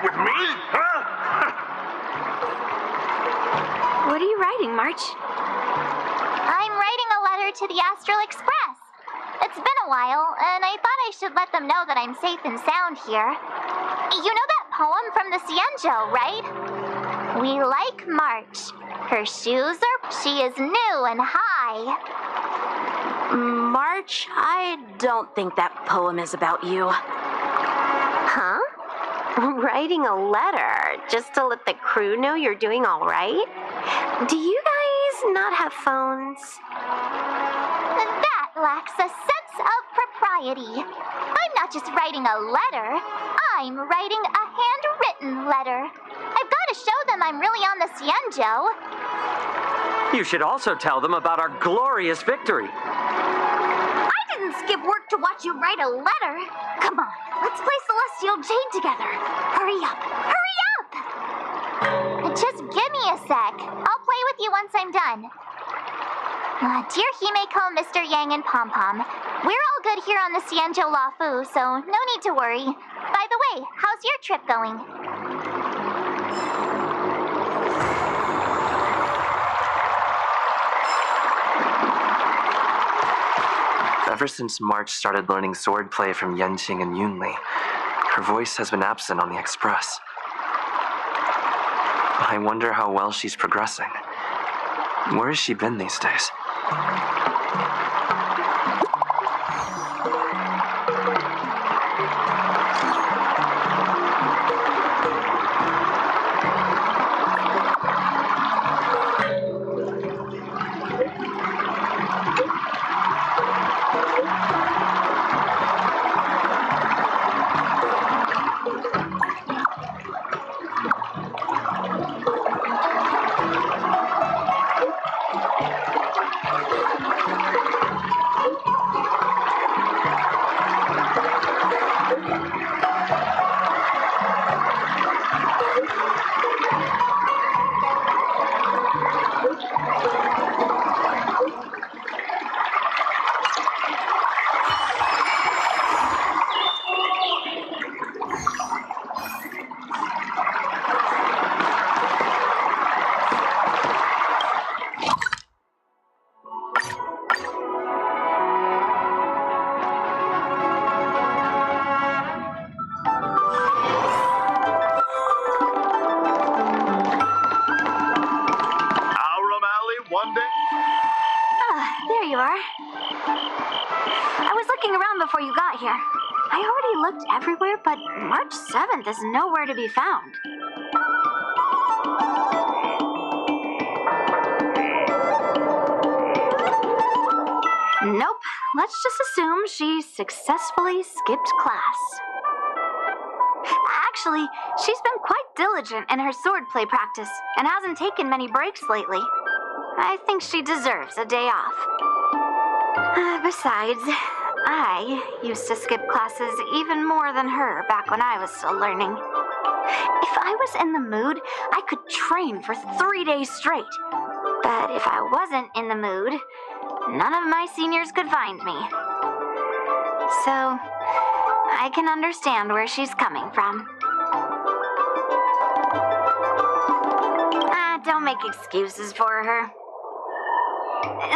with me, huh? What are you writing, March? I'm writing a letter to the Astral Express. It's been a while, and I thought I should let them know that I'm safe and sound here. You know that poem from the Cienjo, right? We like March. Her shoes are... She is new and high. March, I don't think that poem is about you. Huh? Writing a letter just to let the crew know you're doing all right? Do you guys not have phones? That lacks a sense of propriety. I'm not just writing a letter. I'm writing a handwritten letter. I've got to show them I'm really on the Cienjo. You should also tell them about our glorious victory. I didn't skip work to watch you write a letter. Come on, let's play Celestial Jade together. Hurry up, hurry up! Just give me a sec. I'll play with you once I'm done. Dear Himeko, Mr. Yang, and Pom Pom, we're all good here on the Cienjo La Fu, so no need to worry. By the way, how's your trip going? Ever since March started learning swordplay from Yenqing and Yunli, her voice has been absent on the Express. I wonder how well she's progressing. Where has she been these days? There you are. I was looking around before you got here. I already looked everywhere, but March 7th is nowhere to be found. Nope. Let's just assume she successfully skipped class. Actually, she's been quite diligent in her swordplay practice and hasn't taken many breaks lately. I think she deserves a day off. Besides, I used to skip classes even more than her back when I was still learning. If I was in the mood, I could train for 3 days straight. But if I wasn't in the mood, none of my seniors could find me. So, I can understand where she's coming from. Don't make excuses for her.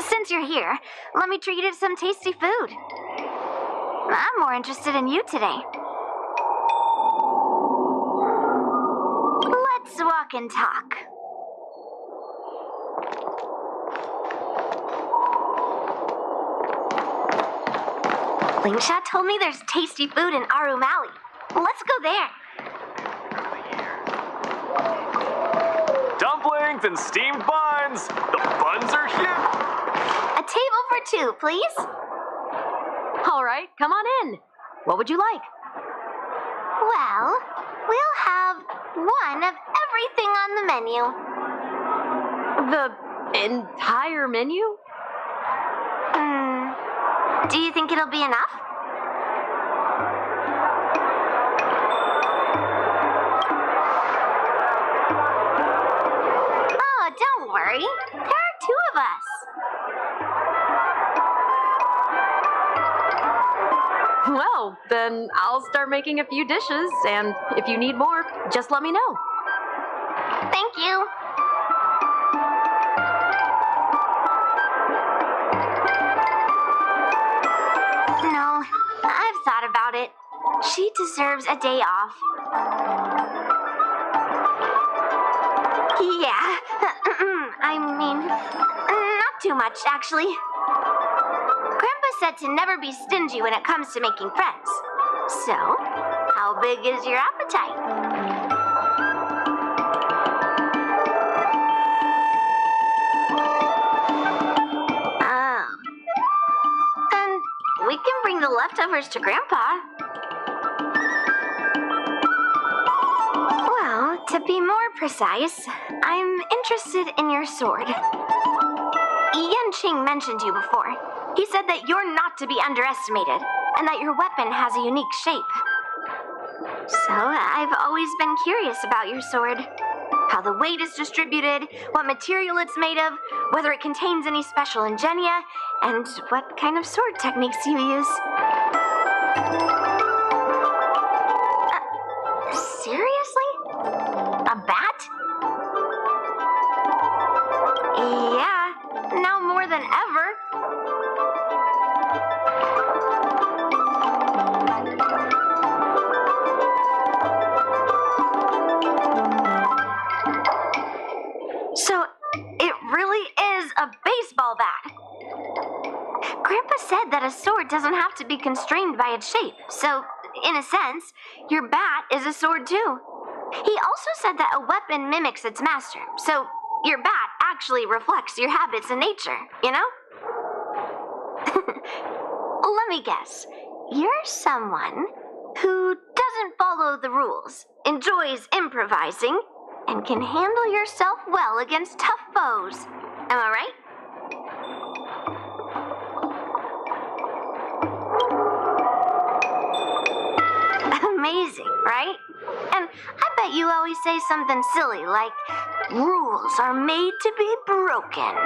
Since you're here, let me treat you to some tasty food. I'm more interested in you today. Let's walk and talk. Lingsha told me there's tasty food in Arum Alley. Let's go there. Dumplings and steamed buns. The buns are here. A table for two, please. All right, come on in. What would you like? Well, we'll have one of everything on the menu. The entire menu? Do you think it'll be enough? Oh, don't worry. There are two of us. Well, then I'll start making a few dishes, and if you need more, just let me know. Thank you. No, I've thought about it. She deserves a day off. Yeah, I mean, not too much, actually. Grandpa said to never be stingy when it comes to making friends. So, how big is your appetite? Oh. Then we can bring the leftovers to Grandpa. Well, to be more precise, I'm interested in your sword. Yanqing mentioned you before. He said that you're not to be underestimated, and that your weapon has a unique shape. So, I've always been curious about your sword. How the weight is distributed, what material it's made of, whether it contains any special ingenia, and what kind of sword techniques you use. Seriously? A bat? Yeah, now more than ever. So, it really is a baseball bat. Grandpa said that a sword doesn't have to be constrained by its shape, so, in a sense, your bat is a sword too. He also said that a weapon mimics its master, so your bat actually reflects your habits and nature, you know? Let me guess. You're someone who doesn't follow the rules, enjoys improvising, and can handle yourself well against tough foes. Am I right? Amazing, right? And I bet you always say something silly like, rules are made to be broken.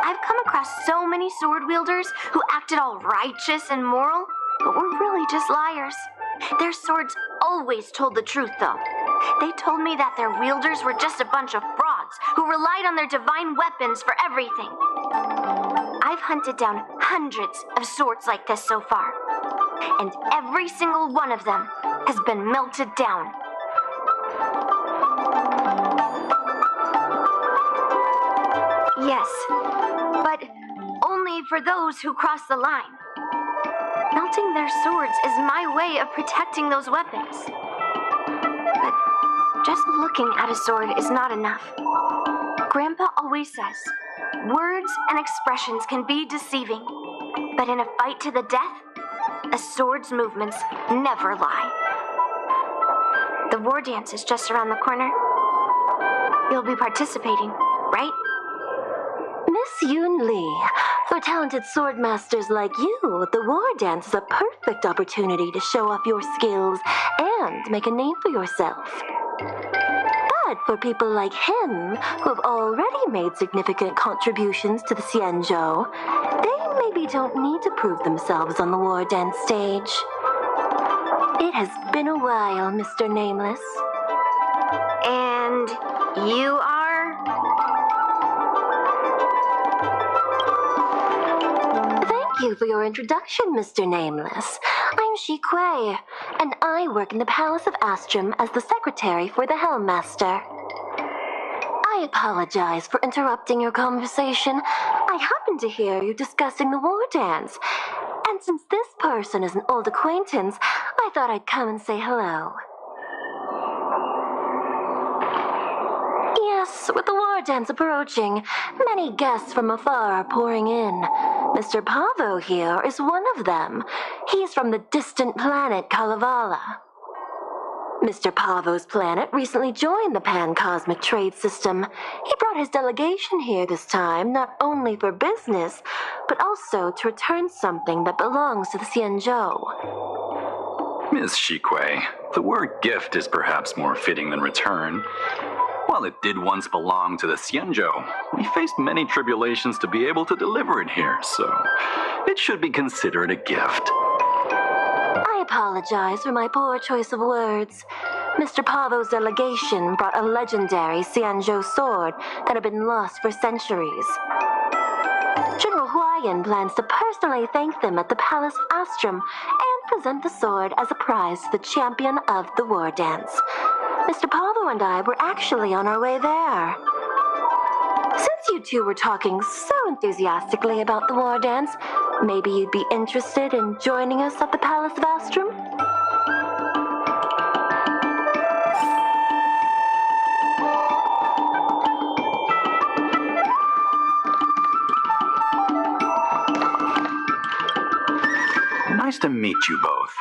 I've come across so many sword wielders who acted all righteous and moral, but were really just liars. Their swords always told the truth, though. They told me that their wielders were just a bunch of frauds who relied on their divine weapons for everything. I've hunted down hundreds of swords like this so far, and every single one of them has been melted down. Yes, but only for those who cross the line. Melting their swords is my way of protecting those weapons. But just looking at a sword is not enough. Grandpa always says, words and expressions can be deceiving, but in a fight to the death, a sword's movements never lie. The war dance is just around the corner. You'll be participating, right? Miss Yun Li, for talented sword masters like you, the war dance is a perfect opportunity to show off your skills and make a name for yourself. But for people like him, who have already made significant contributions to the Xianzhou, they maybe don't need to prove themselves on the war dance stage. It has been a while, Mr. Nameless. And you are? Thank you for your introduction, Mr. Nameless. I'm Shi Kuei, and I work in the Palace of Astrum as the secretary for the Helmmaster. I apologize for interrupting your conversation. I happened to hear you discussing the war dance, and since this person is an old acquaintance, I thought I'd come and say hello. Yes, with the war dance approaching, many guests from afar are pouring in. Mr. Pavo here is one of them. He's from the distant planet Kalevala. Mr. Pavo's planet recently joined the Pan-Cosmic Trade System. He brought his delegation here this time, not only for business, but also to return something that belongs to the Xianzhou. Miss Shikui, the word gift is perhaps more fitting than return. While it did once belong to the Xianzhou, we faced many tribulations to be able to deliver it here, so it should be considered a gift. I apologize for my poor choice of words. Mr. Pavo's delegation brought a legendary Xianzhou sword that had been lost for centuries. General Huayan plans to personally thank them at the Palace Astrum and present the sword as a prize to the champion of the war dance. Mr. Pavo and I were actually on our way there. Since you two were talking so enthusiastically about the war dance, maybe you'd be interested in joining us at the Palace of Astrum? Nice to meet you both.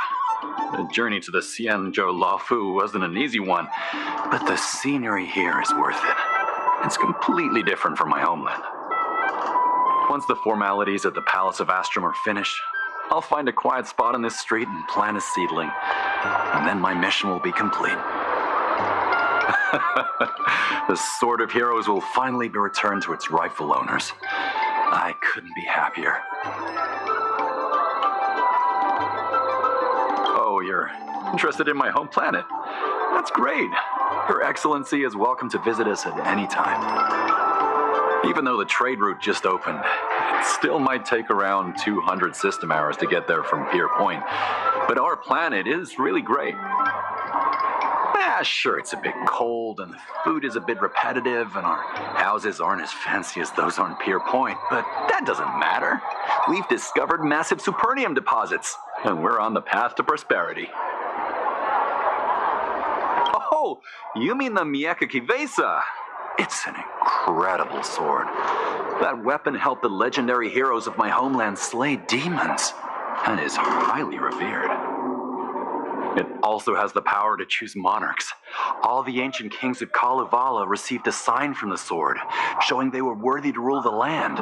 The journey to the Xianzhou Laofu wasn't an easy one, but the scenery here is worth it. It's completely different from my homeland. Once the formalities at the Palace of Astrum are finished, I'll find a quiet spot on this street and plant a seedling, and then my mission will be complete. The Sword of Heroes will finally be returned to its rightful owners. I couldn't be happier. Oh, you're interested in my home planet? That's great. Her Excellency is welcome to visit us at any time. Even though the trade route just opened, it still might take around 200 system hours to get there from Pier Point. But our planet is really great. Sure, it's a bit cold and the food is a bit repetitive and our houses aren't as fancy as those on Pier Point, but that doesn't matter. We've discovered massive supernium deposits and we're on the path to prosperity. Oh, you mean the Mieka Kivesa? It's an incredible sword. That weapon helped the legendary heroes of my homeland slay demons and is highly revered. It also has the power to choose monarchs. All the ancient kings of Kalevala received a sign from the sword, showing they were worthy to rule the land.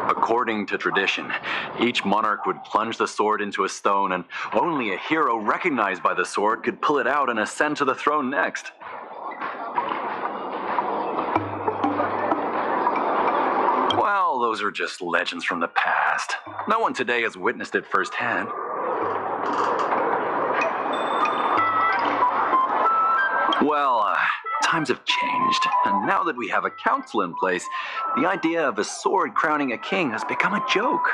According to tradition, each monarch would plunge the sword into a stone, and only a hero recognized by the sword could pull it out and ascend to the throne next. Well, those are just legends from the past. No one today has witnessed it firsthand. Well, times have changed, and now that we have a council in place, the idea of a sword crowning a king has become a joke.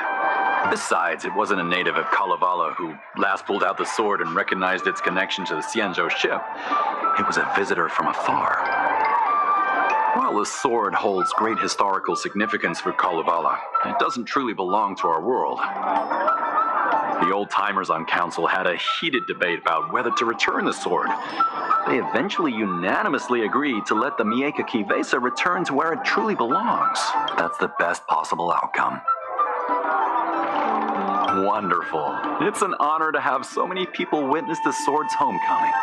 Besides, it wasn't a native of Kalevala who last pulled out the sword and recognized its connection to the Xianzhou ship. It was a visitor from afar. While the sword holds great historical significance for Kalevala, it doesn't truly belong to our world. The old-timers on council had a heated debate about whether to return the sword. They eventually unanimously agreed to let the Mieka Kivesa return to where it truly belongs. That's the best possible outcome. Wonderful. It's an honor to have so many people witness the sword's homecoming.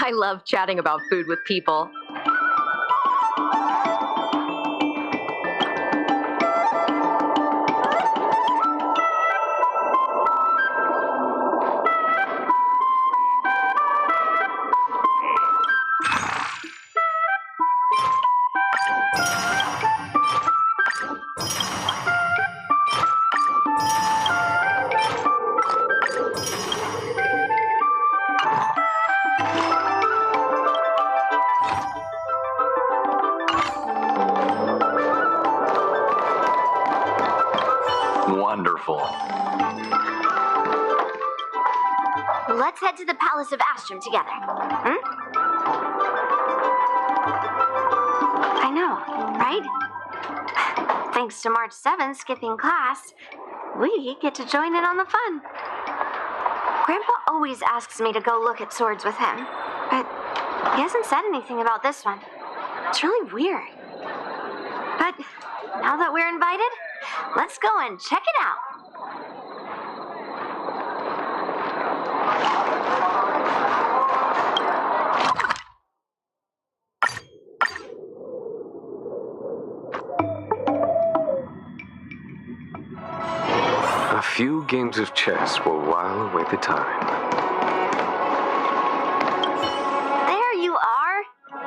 I love chatting about food with people. Wonderful. Let's head to the Palace of Astrum together. I know, right? Thanks to March 7th skipping class, we get to join in on the fun. Grandpa always asks me to go look at swords with him, but he hasn't said anything about this one. It's really weird. But now that we're invited, let's go and check it out. A few games of chess will while away the time. There you are.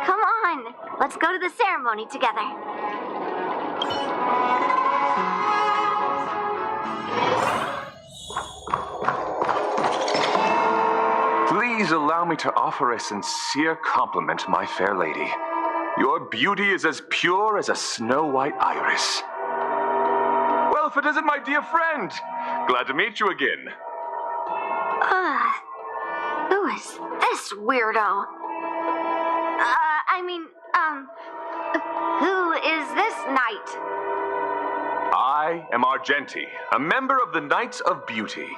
Come on, let's go to the ceremony together. Please allow me to offer a sincere compliment, my fair lady. Your beauty is as pure as a snow-white iris. Well, if it isn't my dear friend, glad to meet you again. Who is this weirdo? Who is this knight? I am Argenti, a member of the Knights of Beauty.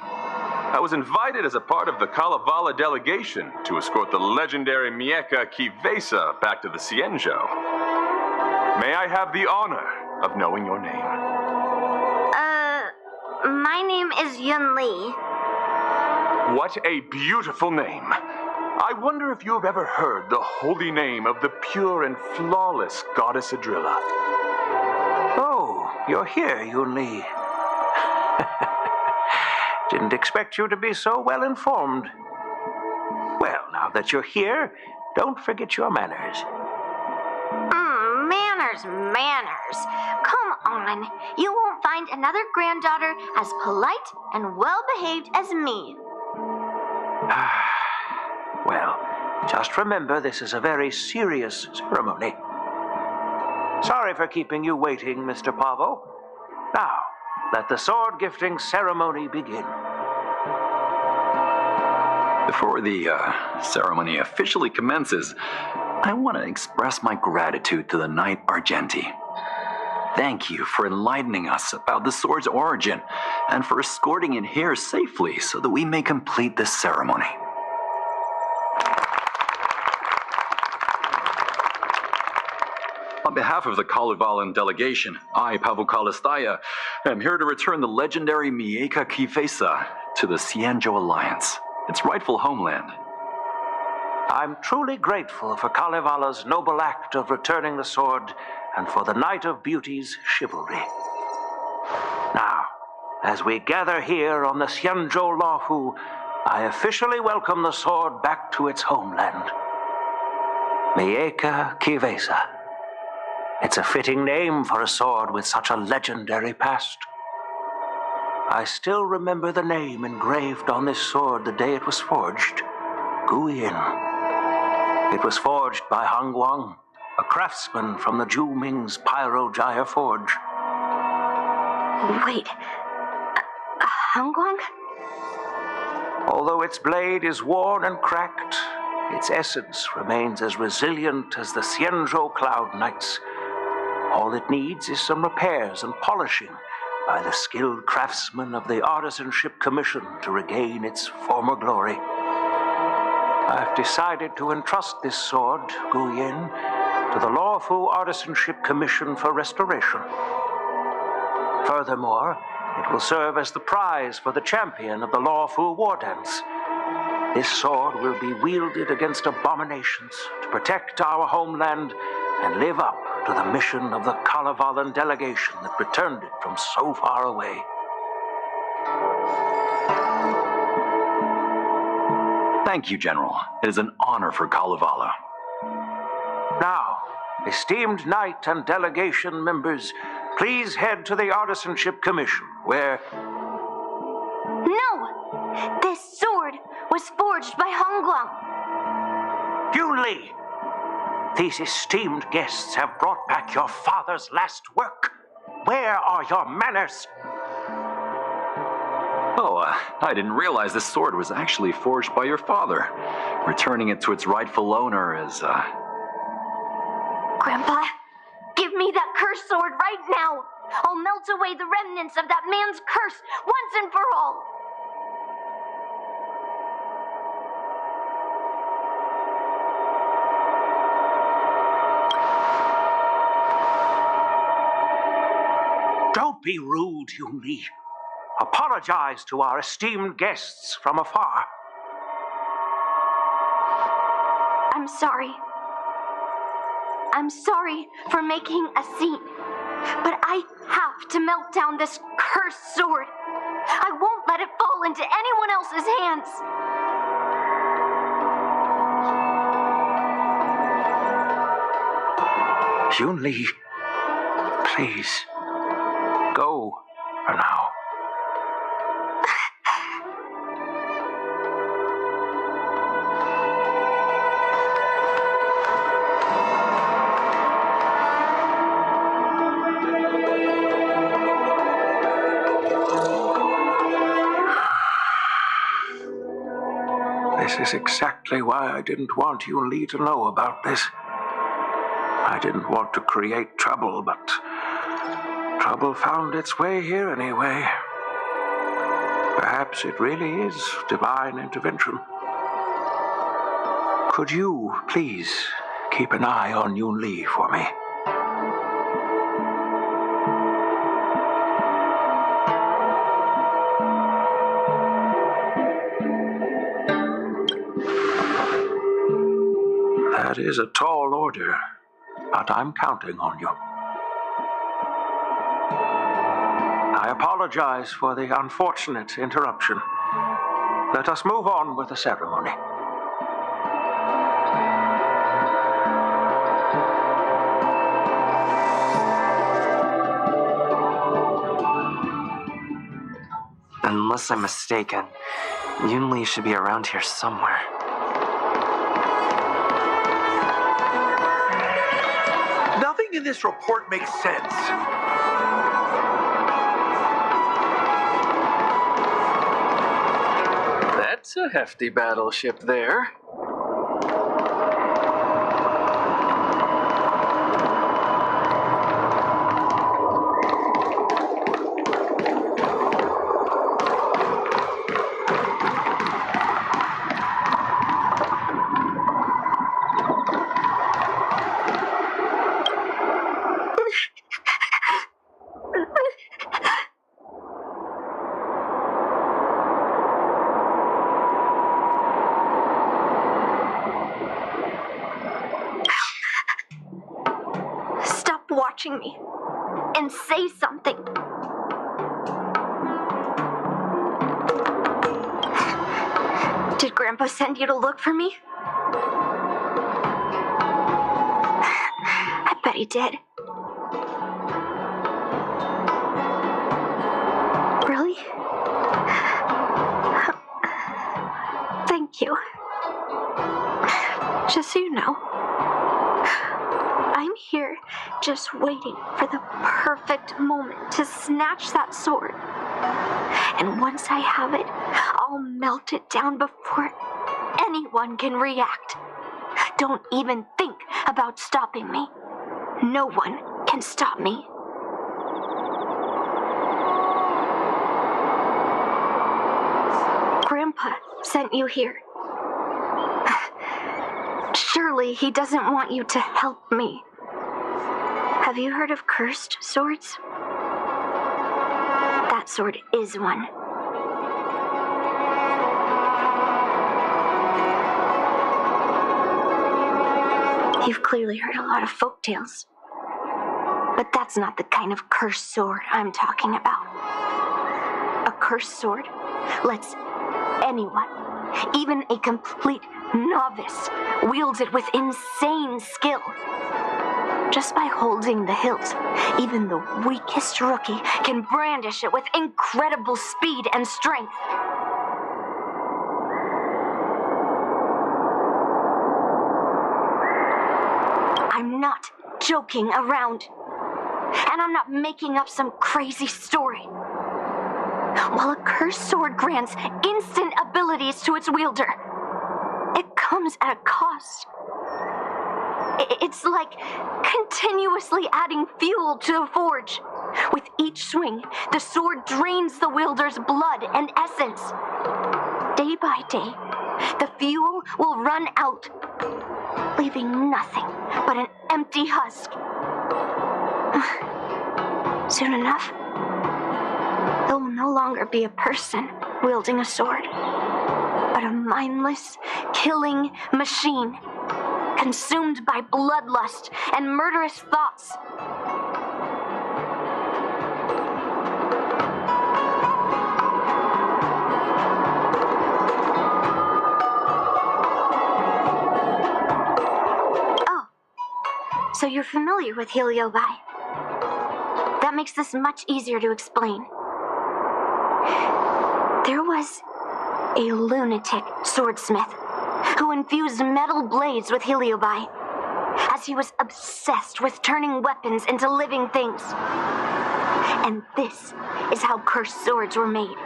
I was invited as a part of the Kalevala delegation to escort the legendary Mieja Kivesa back to the Xianzhou. May I have the honor of knowing your name? My name is Yun Li. What a beautiful name. I wonder if you have ever heard the holy name of the pure and flawless goddess Adrilla. Oh, you're here, Yun Li. Didn't expect you to be so well informed. Well, now that you're here, don't forget your manners. Manners. Come on. You won't find another granddaughter as polite and well-behaved as me. Well, just remember this is a very serious ceremony. Sorry for keeping you waiting, Mr. Pavo. Now, let the sword gifting ceremony begin. Before the ceremony officially commences, I want to express my gratitude to the Knight Argenti. Thank you for enlightening us about the sword's origin and for escorting it here safely so that we may complete this ceremony. On behalf of the Kalevalan delegation, I, Pavel Kalistaya, am here to return the legendary Mieja Kivesa to the Xianzhou Alliance, its rightful homeland. I'm truly grateful for Kalevala's noble act of returning the sword and for the Knight of Beauty's chivalry. Now, as we gather here on the Xianzhou Luohu, I officially welcome the sword back to its homeland. Mieja Kivesa. It's a fitting name for a sword with such a legendary past. I still remember the name engraved on this sword the day it was forged. Guyin. It was forged by Hang Guang, a craftsman from the Zhu Ming's Pyro Jaya Forge. Wait. Hang Guang? Although its blade is worn and cracked, its essence remains as resilient as the Xianzhou Cloud Knights. All it needs is some repairs and polishing by the skilled craftsmen of the Artisanship Commission to regain its former glory. I've decided to entrust this sword, Guyin, to the Luohu Artisanship Commission for restoration. Furthermore, it will serve as the prize for the champion of the Luohu War Dance. This sword will be wielded against abominations to protect our homeland and live up to the mission of the Kalevalan delegation that returned it from so far away. Thank you, General. It is an honor for Kalevala. Now, esteemed knight and delegation members, please head to the Artisanship Commission, where... No! This sword was forged by Hang Guang. Yun Li! These esteemed guests have brought back your father's last work. Where are your manners? Oh, I didn't realize this sword was actually forged by your father. Returning it to its rightful owner is, Grandpa, give me that cursed sword right now. I'll melt away the remnants of that man's curse once and for all. Don't be rude, Yun Li. Apologize to our esteemed guests from afar. I'm sorry. I'm sorry for making a scene, but I have to melt down this cursed sword. I won't let it fall into anyone else's hands. Yun Li, please, go for now. is exactly why I didn't want Yun-Li to know about this. I didn't want to create trouble, but trouble found its way here anyway. Perhaps it really is divine intervention. Could you, please, keep an eye on Yun-Li for me? That is a tall order, but I'm counting on you. I apologize for the unfortunate interruption. Let us move on with the ceremony. Unless I'm mistaken, Yun-Li should be around here somewhere. Nothing in this report makes sense. That's a hefty battleship there. Watching me and say something. Did Grandpa send you to look for me? I bet he did. Really? Thank you. Just so you know, I'm here just waiting for the perfect moment to snatch that sword. And once I have it, I'll melt it down before anyone can react. Don't even think about stopping me. No one can stop me. Grandpa sent you here. Surely he doesn't want you to help me. Have you heard of cursed swords? That sword is one. You've clearly heard a lot of folk tales. But that's not the kind of cursed sword I'm talking about. A cursed sword lets anyone, even a complete novice, wield it with insane skill. Just by holding the hilt, even the weakest rookie can brandish it with incredible speed and strength. I'm not joking around. And I'm not making up some crazy story. While a cursed sword grants instant abilities to its wielder, it comes at a cost. It's like continuously adding fuel to the forge. With each swing, the sword drains the wielder's blood and essence. Day by day, the fuel will run out, leaving nothing but an empty husk. Soon enough, it will no longer be a person wielding a sword, but a mindless, killing machine, consumed by bloodlust and murderous thoughts. Oh, so you're familiar with Heliobi. That makes this much easier to explain. There was a lunatic swordsmith who infused metal blades with Heliobi, as he was obsessed with turning weapons into living things. And this is how cursed swords were made.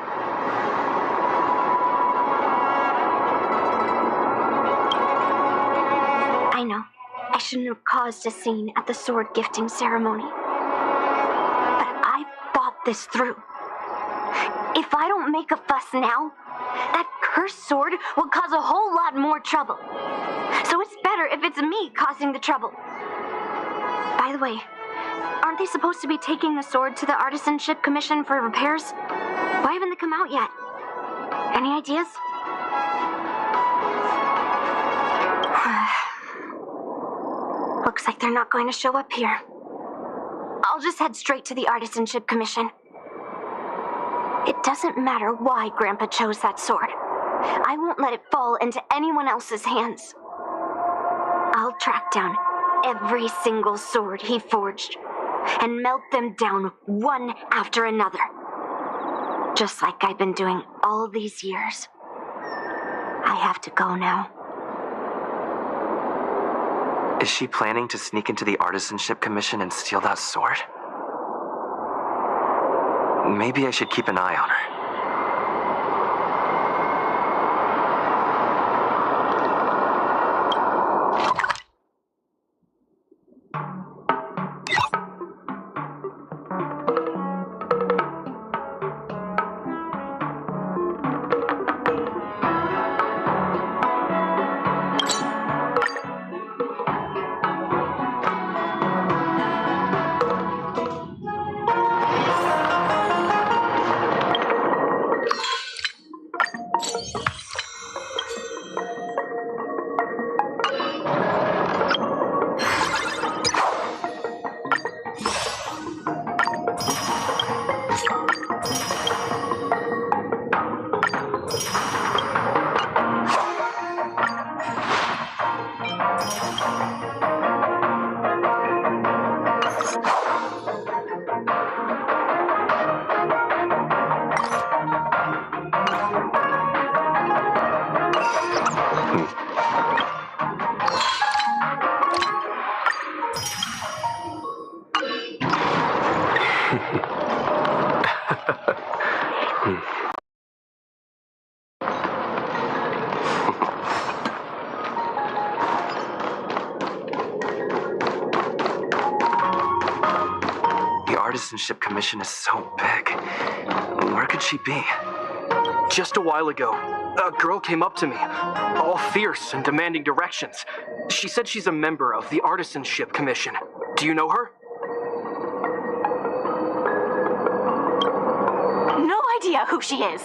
I know. I shouldn't have caused a scene at the sword gifting ceremony. But I thought this through. If I don't make a fuss now, that cursed sword will cause a whole lot more trouble. So it's better if it's me causing the trouble. By the way, aren't they supposed to be taking the sword to the Artisanship Commission for repairs? Why haven't they come out yet? Any ideas? Looks like they're not going to show up here. I'll just head straight to the Artisanship Commission. It doesn't matter why Grandpa chose that sword. I won't let it fall into anyone else's hands. I'll track down every single sword he forged and melt them down one after another. Just like I've been doing all these years. I have to go now. Is she planning to sneak into the Artisanship Commission and steal that sword? Maybe I should keep an eye on her. The Artisanship Commission is so big. Where could she be? Just a while ago, a girl came up to me, all fierce and demanding directions. She said she's a member of the Artisanship Commission. Do you know her? No idea who she is.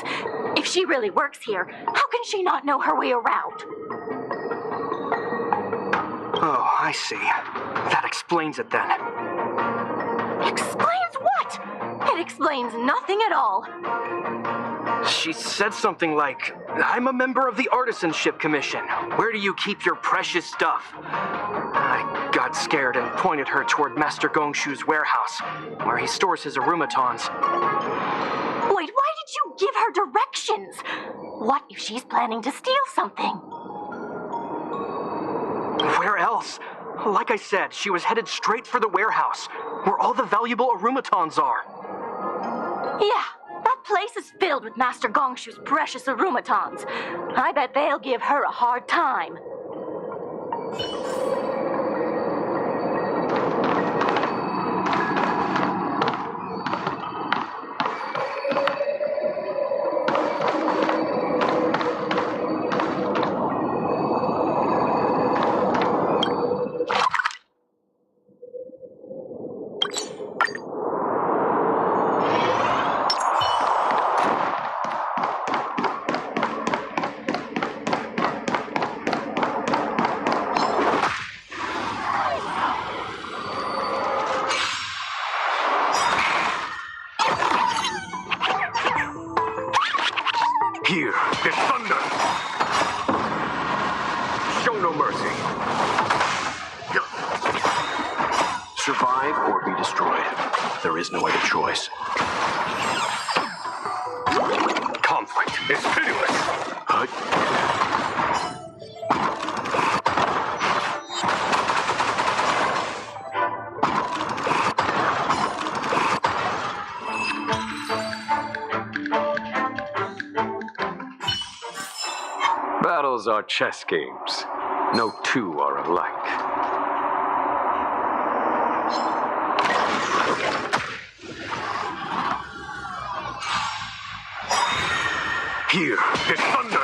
If she really works here, how can she not know her way around? Oh, I see. That explains it then. Explains what? It explains nothing at all. She said something like, I'm a member of the Artisanship Commission. Where do you keep your precious stuff? I got scared and pointed her toward Master Gongshu's warehouse, where he stores his arumatons. Wait, why did you give her directions? What if she's planning to steal something? Where else? Like I said, she was headed straight for the warehouse, where all the valuable arumatons are. Yeah, that place is filled with Master Gongshu's precious arumatons. I bet they'll give her a hard time. Here, there's thunder! Show no mercy. Survive or be destroyed. There is no other choice. Conflict is pitiless! Battles are chess games. No two are alike. Here, it's thunder!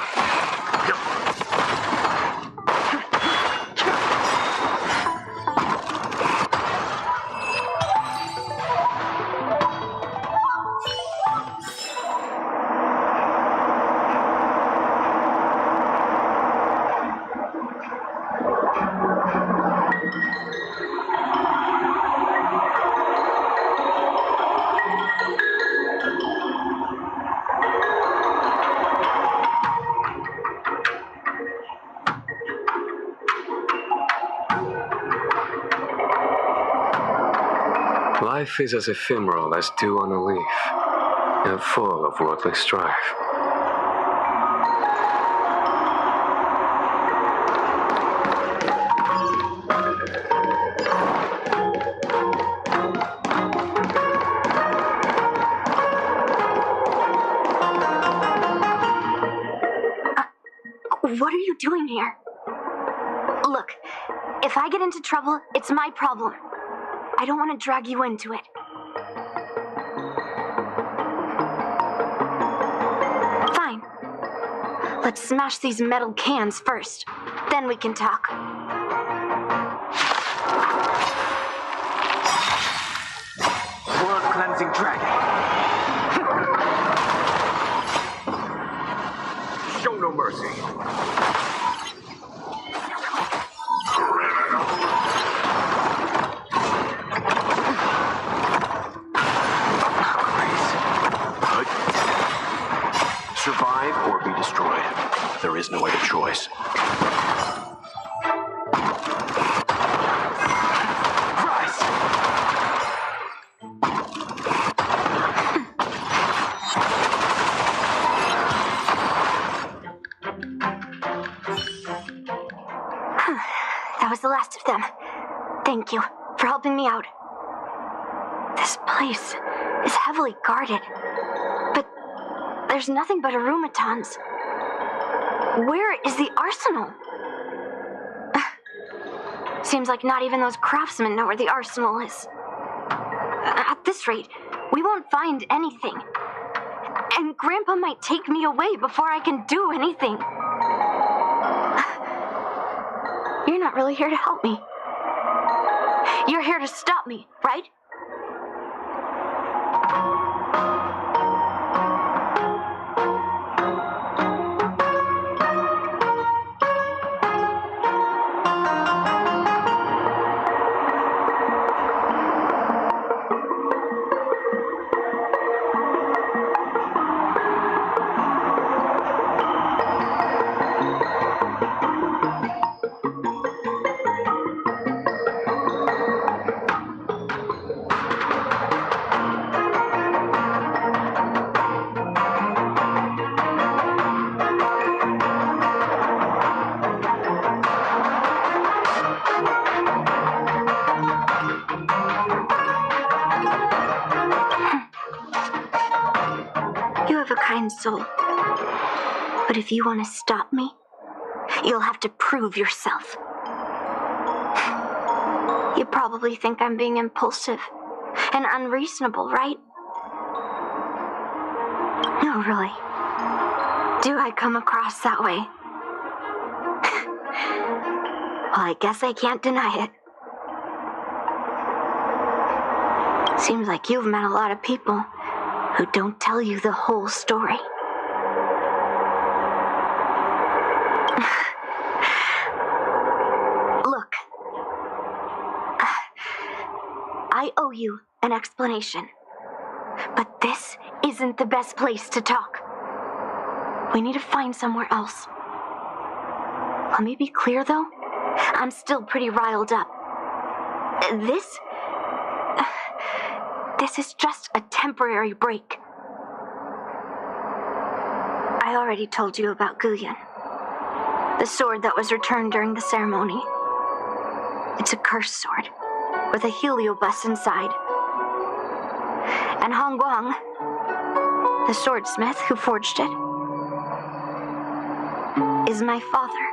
Life is as ephemeral as dew on a leaf, and full of worldly strife. What are you doing here? Look, if I get into trouble, it's my problem. I don't want to drag you into it. Fine. Let's smash these metal cans first. Then we can talk. World-cleansing dragon. Show no mercy. Survive or be destroyed. There is no other choice. Rise! That was the last of them. Thank you for helping me out. This place is heavily guarded, but there's nothing but arumatons. Where is the arsenal? Seems like not even those craftsmen know where the arsenal is. At this rate, we won't find anything. And Grandpa might take me away before I can do anything. You're not really here to help me. You're here to stop me, right? Soul. But if you want to stop me, you'll have to prove yourself. You probably think I'm being impulsive and unreasonable, right? No, really. Do I come across that way? Well, I guess I can't deny it. Seems like you've met a lot of people who don't tell you the whole story. Look, I owe you an explanation, but this isn't the best place to talk. We need to find somewhere else. Let me be clear, though. I'm still pretty riled up. This is just a temporary break. I already told you about Guyan, the sword that was returned during the ceremony. It's a cursed sword with a heliobus inside. And Hong Guang, the swordsmith who forged it, is my father.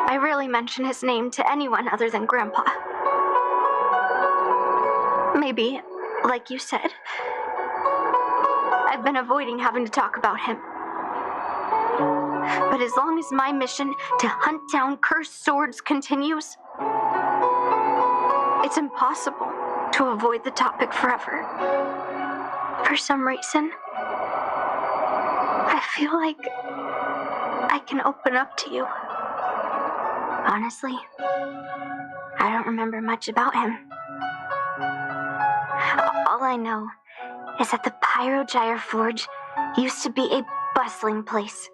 I rarely mention his name to anyone other than Grandpa. Maybe, like you said, I've been avoiding having to talk about him. But as long as my mission to hunt down cursed swords continues, it's impossible to avoid the topic forever. For some reason, I feel like I can open up to you. Honestly, I don't remember much about him. All I know is that the Pyrogyre Forge used to be a bustling place,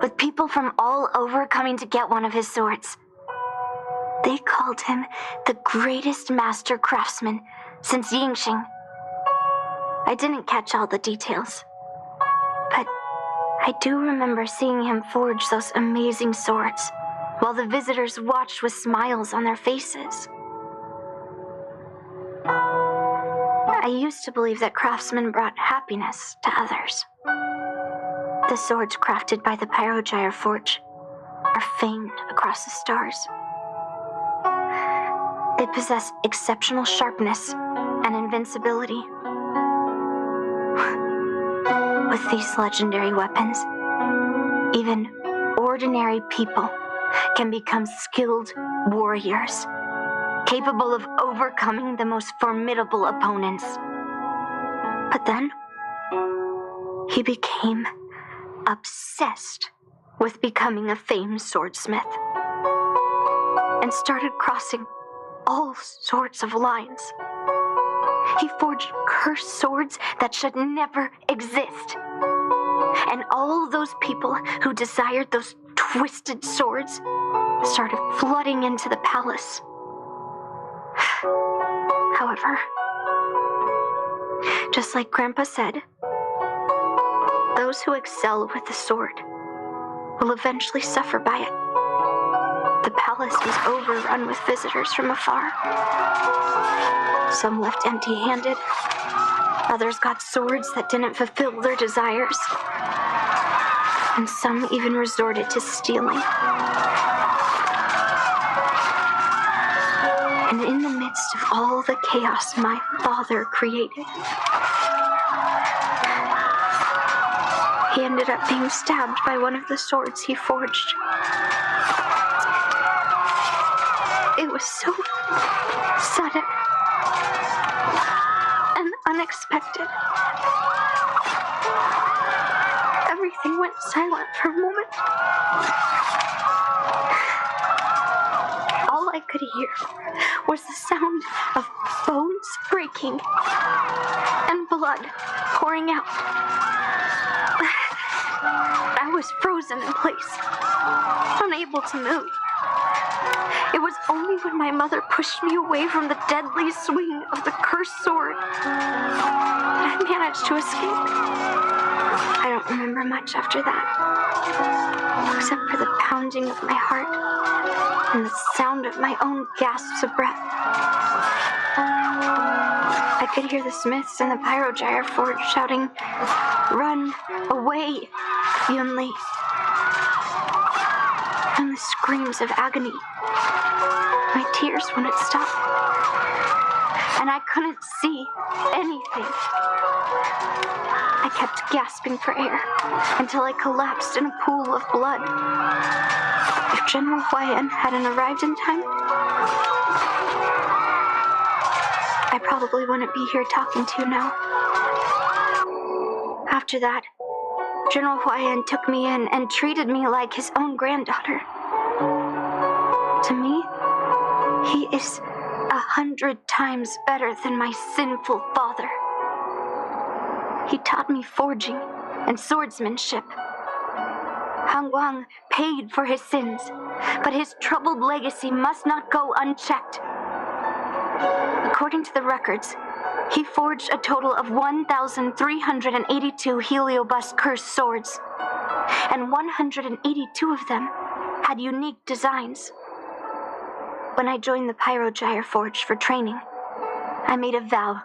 with people from all over coming to get one of his swords. They called him the greatest master craftsman since Yingxing. I didn't catch all the details, but I do remember seeing him forge those amazing swords, while the visitors watched with smiles on their faces. I used to believe that craftsmen brought happiness to others. The swords crafted by the Pyrogyre Forge are famed across the stars. They possess exceptional sharpness and invincibility. With these legendary weapons, even ordinary people can become skilled warriors, capable of overcoming the most formidable opponents. But then, he became obsessed with becoming a famed swordsmith, and started crossing all sorts of lines. He forged cursed swords that should never exist. And all those people who desired those twisted swords started flooding into the palace. However, just like Grandpa said, those who excel with the sword will eventually suffer by it. The palace was overrun with visitors from afar. Some left empty-handed. Others got swords that didn't fulfill their desires. And some even resorted to stealing. And in the midst of all the chaos my father created, he ended up being stabbed by one of the swords he forged. It was so sudden and unexpected. Everything went silent for a moment. All I could hear was the sound of bones breaking and blood pouring out. I was frozen in place, unable to move. It was only when my mother pushed me away from the deadly swing of the cursed sword that I managed to escape. I don't remember much after that, except for the pounding of my heart and the sound of my own gasps of breath. I could hear the smiths in the Pyrogyre Forge shouting, "Run away, Yunli!" And the screams of agony. My tears wouldn't stop, and I couldn't see anything. I kept gasping for air until I collapsed in a pool of blood. If General Huayan hadn't arrived in time, I probably wouldn't be here talking to you now. After that, General Huayan took me in and treated me like his own granddaughter. To me, he is 100 times better than my sinful father. He taught me forging and swordsmanship. Han Guang paid for his sins, but his troubled legacy must not go unchecked. According to the records, he forged a total of 1,382 heliobus cursed swords, and 182 of them had unique designs. When I joined the Pyrogyre Forge for training, I made a vow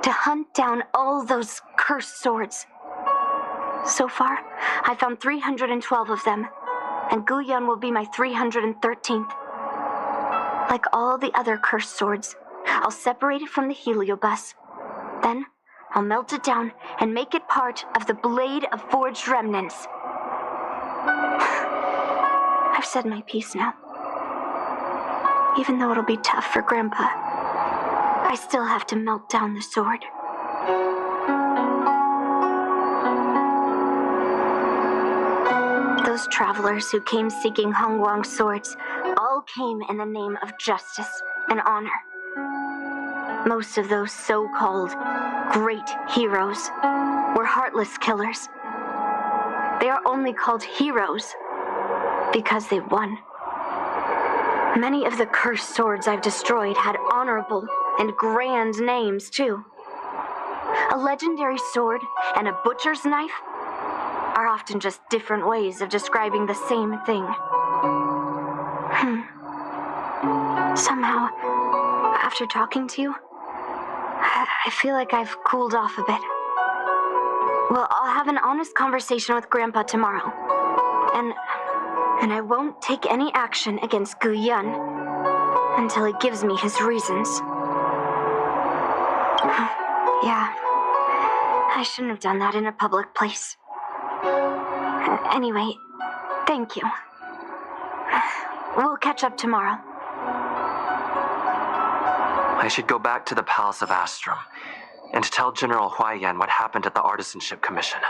to hunt down all those cursed swords. So far, I found 312 of them, and Guyan will be my 313th. Like all the other cursed swords, I'll separate it from the heliobus. Then, I'll melt it down and make it part of the Blade of Forged Remnants. I've said my piece now. Even though it'll be tough for Grandpa, I still have to melt down the sword. Those travelers who came seeking Hongguang's swords all came in the name of justice and honor. Most of those so-called great heroes were heartless killers. They are only called heroes because they won. Many of the cursed swords I've destroyed had honorable and grand names, too. A legendary sword and a butcher's knife are often just different ways of describing the same thing. Somehow, after talking to you, I feel like I've cooled off a bit. Well, I'll have an honest conversation with Grandpa tomorrow. And I won't take any action against Gu Yun until he gives me his reasons. Yeah, I shouldn't have done that in a public place. Anyway, thank you. We'll catch up tomorrow. I should go back to the Palace of Astrum and tell General Huaiyan what happened at the Artisanship Commission.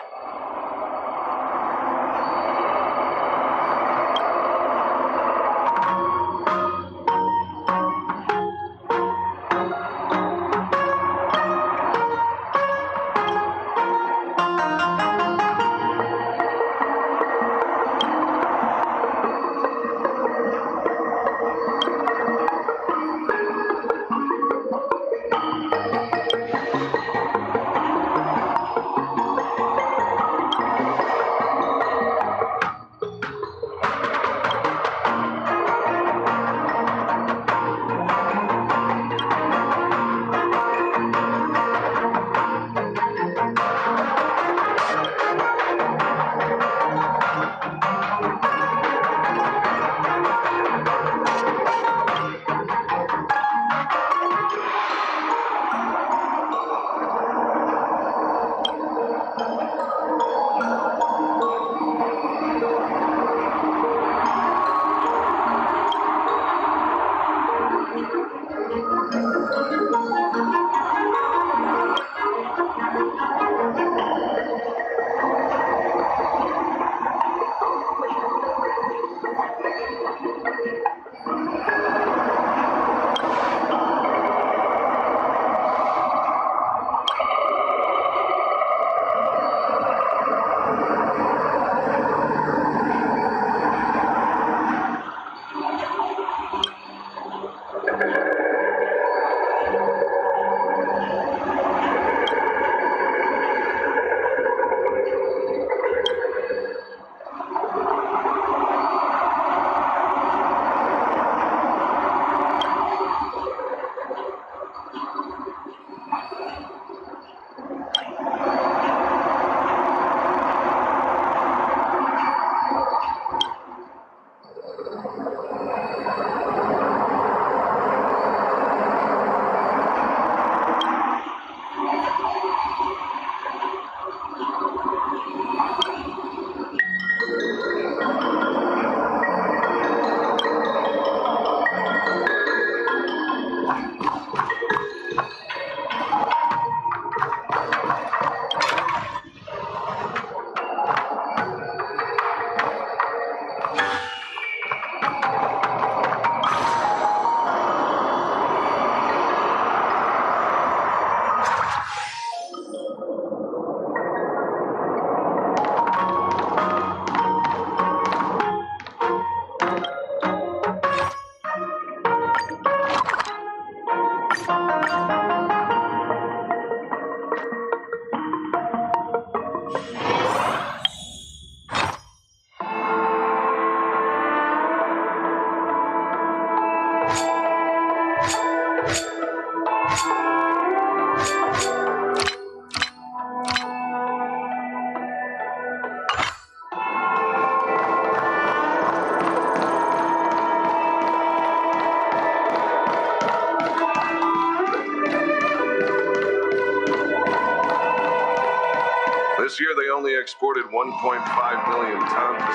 This year they only exported 1.5 million tons.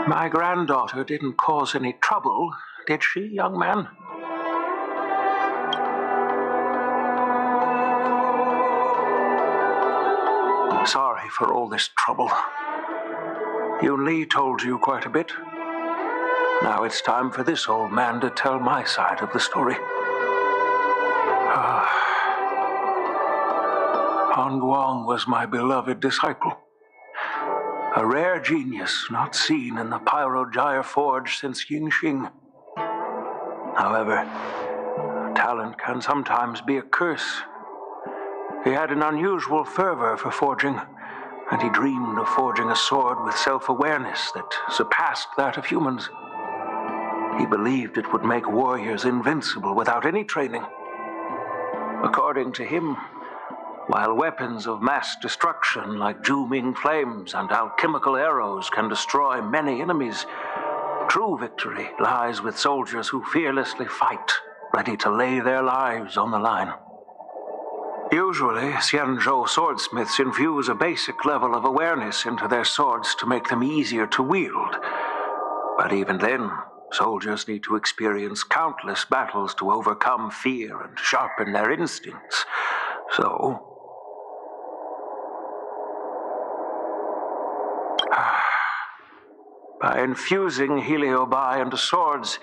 My granddaughter didn't cause any trouble, did she, young man? Sorry for all this trouble. Yun Li told you quite a bit. Now it's time for this old man to tell my side of the story. Han Guang was my beloved disciple. A rare genius not seen in the Pyrogyre Forge since Yingxing. However, talent can sometimes be a curse. He had an unusual fervor for forging, and he dreamed of forging a sword with self-awareness that surpassed that of humans. He believed it would make warriors invincible without any training. According to him, while weapons of mass destruction like Ju-Ming flames and alchemical arrows can destroy many enemies, true victory lies with soldiers who fearlessly fight, ready to lay their lives on the line. Usually, Xianzhou swordsmiths infuse a basic level of awareness into their swords to make them easier to wield. But even then, soldiers need to experience countless battles to overcome fear and sharpen their instincts. So, by infusing Heliobi into swords,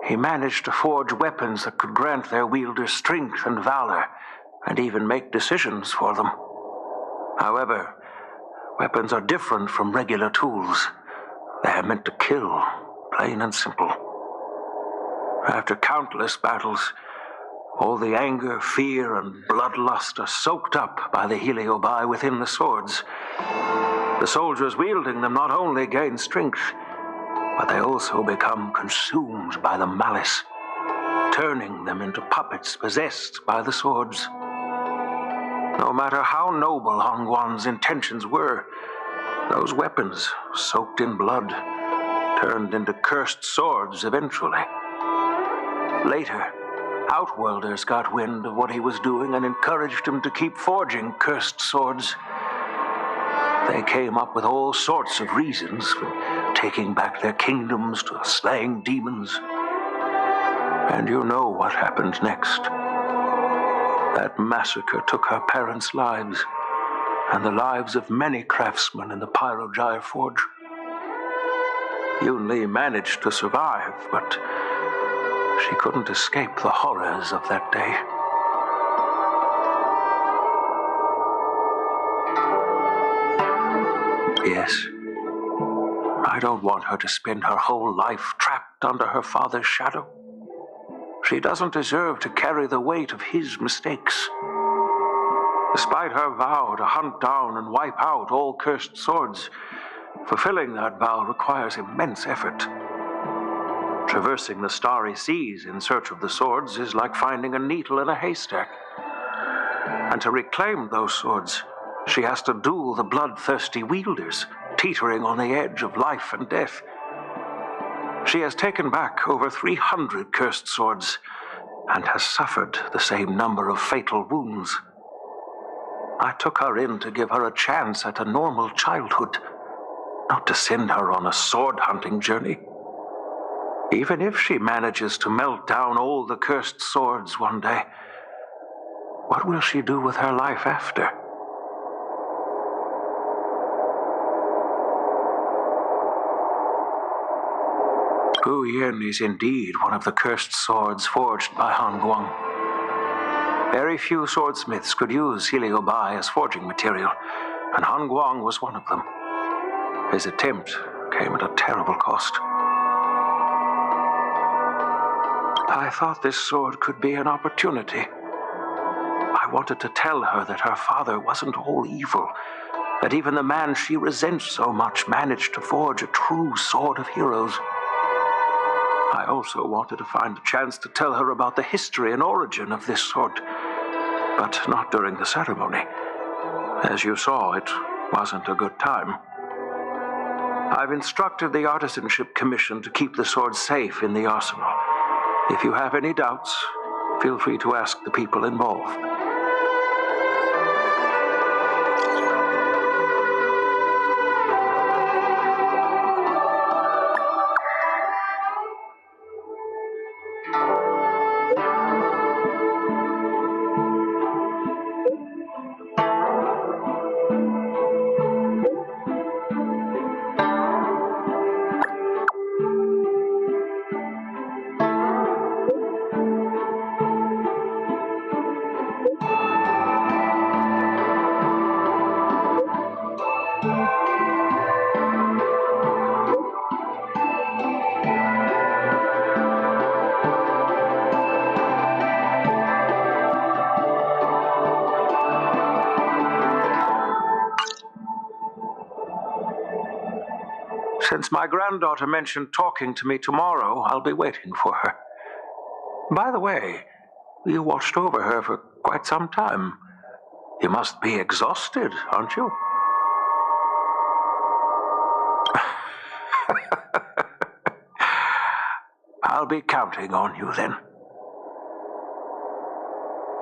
he managed to forge weapons that could grant their wielders strength and valor, and even make decisions for them. However, weapons are different from regular tools. They are meant to kill, plain and simple. After countless battles, all the anger, fear, and bloodlust are soaked up by the Heliobi within the swords. The soldiers wielding them not only gain strength, but they also become consumed by the malice, turning them into puppets possessed by the swords. No matter how noble Han Guang's intentions were, those weapons, soaked in blood, turned into cursed swords eventually. Later, Outworlders got wind of what he was doing and encouraged him to keep forging cursed swords. They came up with all sorts of reasons, from taking back their kingdoms to slaying demons. And you know what happened next. That massacre took her parents' lives, and the lives of many craftsmen in the Pyrogyre Forge. Yun Li managed to survive, but she couldn't escape the horrors of that day. Yes, I don't want her to spend her whole life trapped under her father's shadow. She doesn't deserve to carry the weight of his mistakes. Despite her vow to hunt down and wipe out all cursed swords, fulfilling that vow requires immense effort. Traversing the starry seas in search of the swords is like finding a needle in a haystack. And to reclaim those swords, she has to duel the bloodthirsty wielders, teetering on the edge of life and death. She has taken back over 300 cursed swords and has suffered the same number of fatal wounds. I took her in to give her a chance at a normal childhood, not to send her on a sword-hunting journey. Even if she manages to melt down all the cursed swords one day, what will she do with her life after? Gu Yin is indeed one of the cursed swords forged by Han Guang. Very few swordsmiths could use Heliobi as forging material, and Han Guang was one of them. His attempt came at a terrible cost. I thought this sword could be an opportunity. I wanted to tell her that her father wasn't all evil, that even the man she resents so much managed to forge a true sword of heroes. I also wanted to find a chance to tell her about the history and origin of this sword, but not during the ceremony. As you saw, it wasn't a good time. I've instructed the Artisanship Commission to keep the sword safe in the arsenal. If you have any doubts, feel free to ask the people involved. Since my granddaughter mentioned talking to me tomorrow, I'll be waiting for her. By the way, you watched over her for quite some time. You must be exhausted, aren't you? I'll be counting on you then.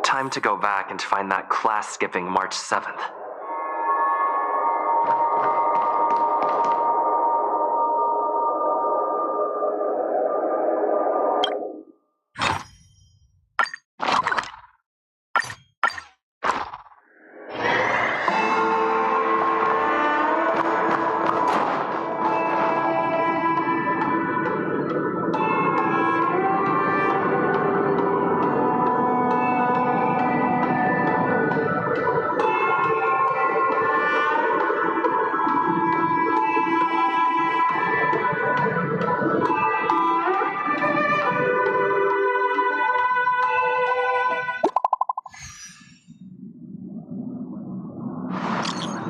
Time to go back and find that class skipping March 7th.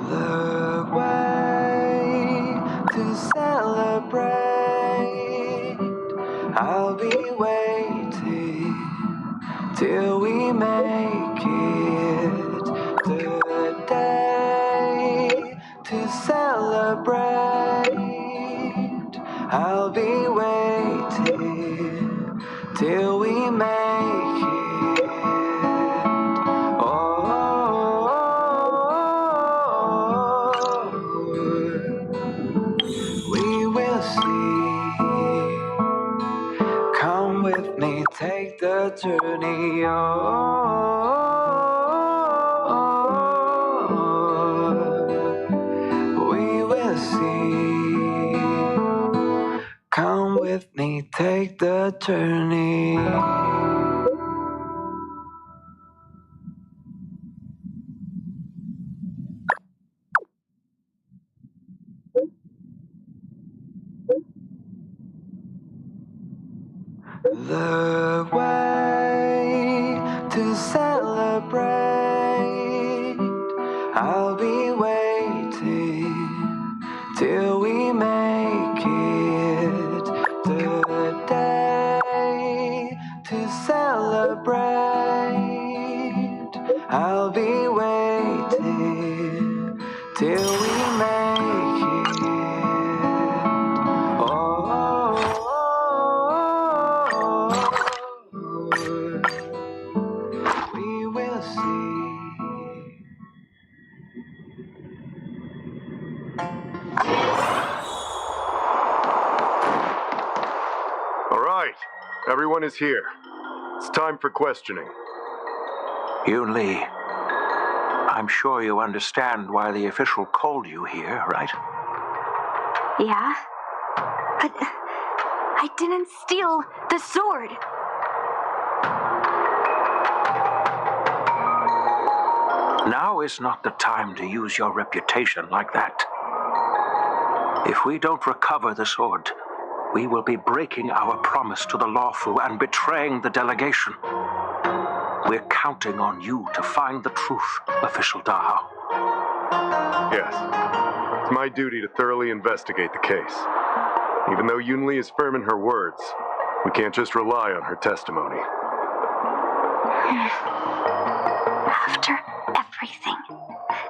The way to celebrate. I'll be waiting till we make it the day to celebrate. I'll be waiting till we make it. We will see. Come with me, take the journey on. We will see. Come with me, take the journey. The way to celebrate. I'll be waiting till we make it the day to celebrate. I'll be waiting till we make it. We will see. All right, everyone is here. It's time for questioning. Yoon Lee, I'm sure you understand why the official called you here, right? Yeah? But I didn't steal the sword. Now is not the time to use your reputation like that. If we don't recover the sword, we will be breaking our promise to the Lawfu and betraying the delegation. We're counting on you to find the truth, Official Dahao. Yes. It's my duty to thoroughly investigate the case. Even though Yoon Lee is firm in her words, we can't just rely on her testimony. After everything,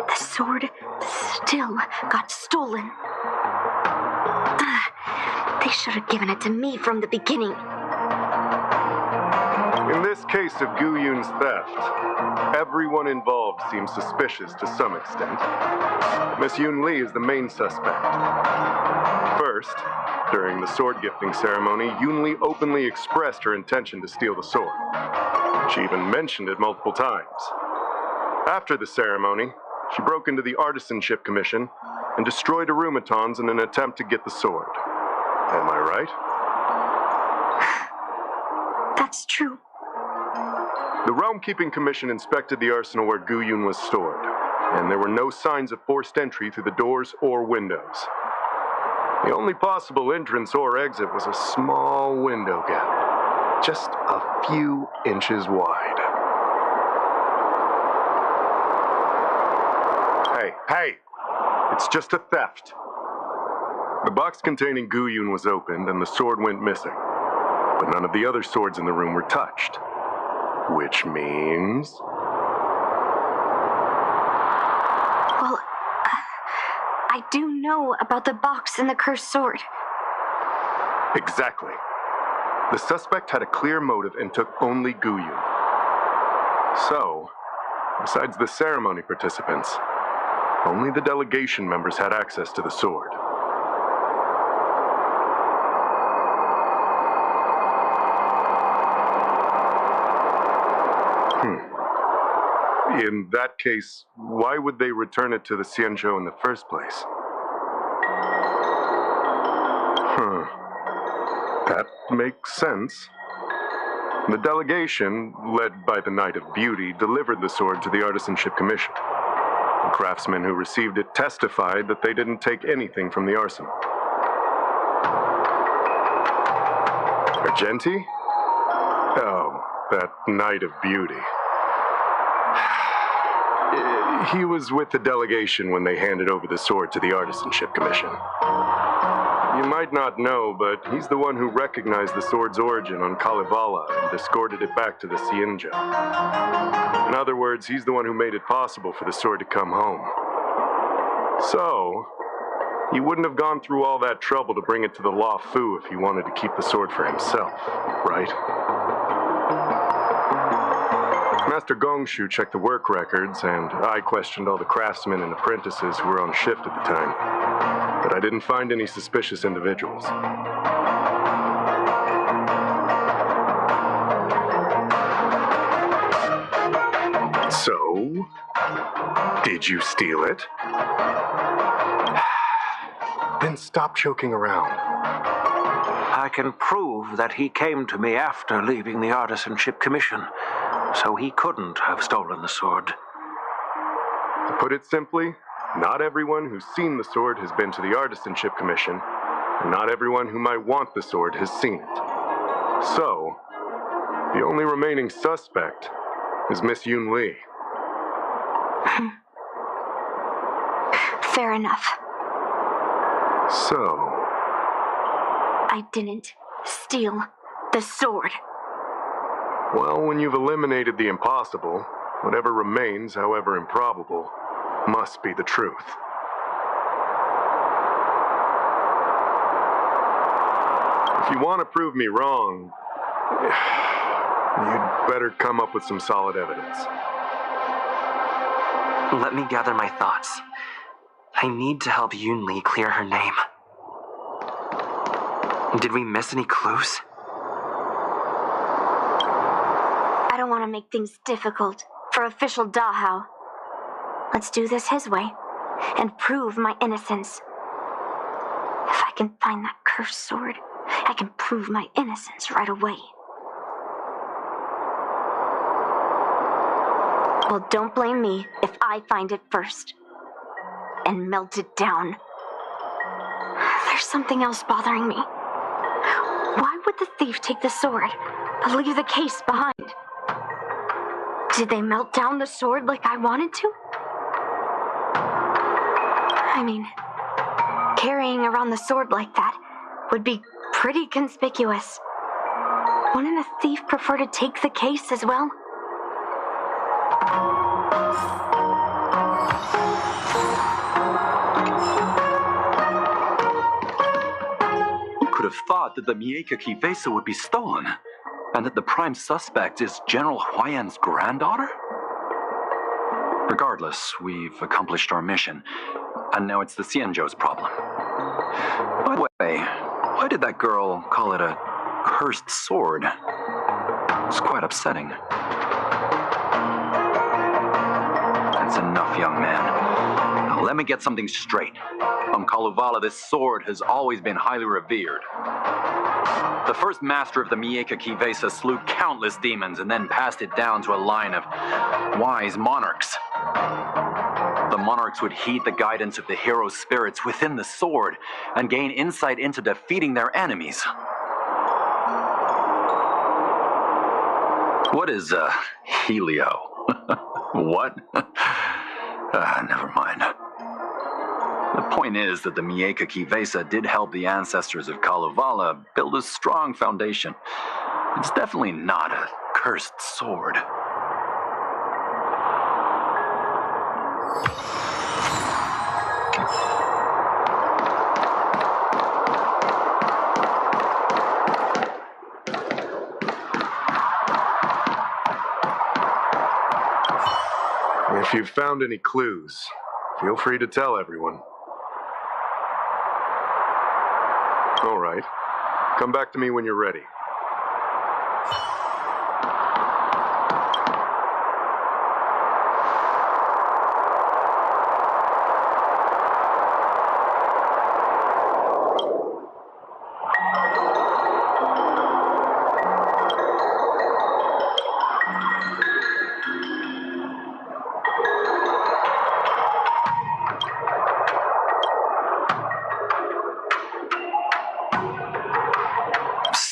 the sword still got stolen. They should have given it to me from the beginning. In this case of Gu Yun's theft, everyone involved seems suspicious to some extent. Miss Yoon Lee is the main suspect. First, during the sword gifting ceremony, Yoon Lee openly expressed her intention to steal the sword. She even mentioned it multiple times. After the ceremony, she broke into the Artisanship Commission and destroyed Arumatons in an attempt to get the sword. Am I right? That's true. The Realm Keeping Commission inspected the arsenal where Gu Yun was stored, and there were no signs of forced entry through the doors or windows. The only possible entrance or exit was a small window gap, just a few inches wide. Hey, it's just a theft. The box containing Guyun was opened and the sword went missing. But none of the other swords in the room were touched. Which means... Well, I do know about the box and the cursed sword. Exactly. The suspect had a clear motive and took only Guyun. So, besides the ceremony participants, only the delegation members had access to the sword. In that case, why would they return it to the Xianzhou in the first place? That makes sense. The delegation, led by the Knight of Beauty, delivered the sword to the Artisanship Commission. The craftsmen who received it testified that they didn't take anything from the arsenal. Argenti? Oh, that Knight of Beauty. He was with the delegation when they handed over the sword to the Artisanship Commission. You might not know, but he's the one who recognized the sword's origin on Kalevala and escorted it back to the Xianzhou. In other words, he's the one who made it possible for the sword to come home. So, he wouldn't have gone through all that trouble to bring it to the Law Fu if he wanted to keep the sword for himself, right? Master Gongshu checked the work records, and I questioned all the craftsmen and apprentices who were on shift at the time. But I didn't find any suspicious individuals. So, did you steal it? Then stop joking around. I can prove that he came to me after leaving the Artisanship Commission, so he couldn't have stolen the sword. To put it simply, not everyone who's seen the sword has been to the Artisanship Commission, and not everyone who might want the sword has seen it. So, the only remaining suspect is Miss Yun Li. Fair enough. So... I didn't steal the sword. Well, when you've eliminated the impossible, whatever remains, however improbable, must be the truth. If you want to prove me wrong, you'd better come up with some solid evidence. Let me gather my thoughts. I need to help Yun Li clear her name. Did we miss any clues? I don't want to make things difficult for official Dahao. Let's do this his way and prove my innocence. If I can find that cursed sword, I can prove my innocence right away. Well, don't blame me if I find it first and melt it down. There's something else bothering me. Why would the thief take the sword but leave the case behind? Did they melt down the sword like I wanted to? I mean, carrying around the sword like that would be pretty conspicuous. Wouldn't a thief prefer to take the case as well? Who could have thought that the Mieka Kivesa would be stolen, and that the prime suspect is General Huayan's granddaughter? Regardless, we've accomplished our mission, and now it's the Xianzhou's problem. By the way, why did that girl call it a cursed sword? It's quite upsetting. That's enough, young man. Now let me get something straight. On Kalevala, this sword has always been highly revered. The first master of the Mieka Kivesa slew countless demons and then passed it down to a line of wise monarchs. The monarchs would heed the guidance of the hero spirits within the sword and gain insight into defeating their enemies. What is, Helio? What? Never mind. The point is that the Mieka Kivesa did help the ancestors of Kalevala build a strong foundation. It's definitely not a cursed sword. If you've found any clues, feel free to tell everyone. All right. Come back to me when you're ready.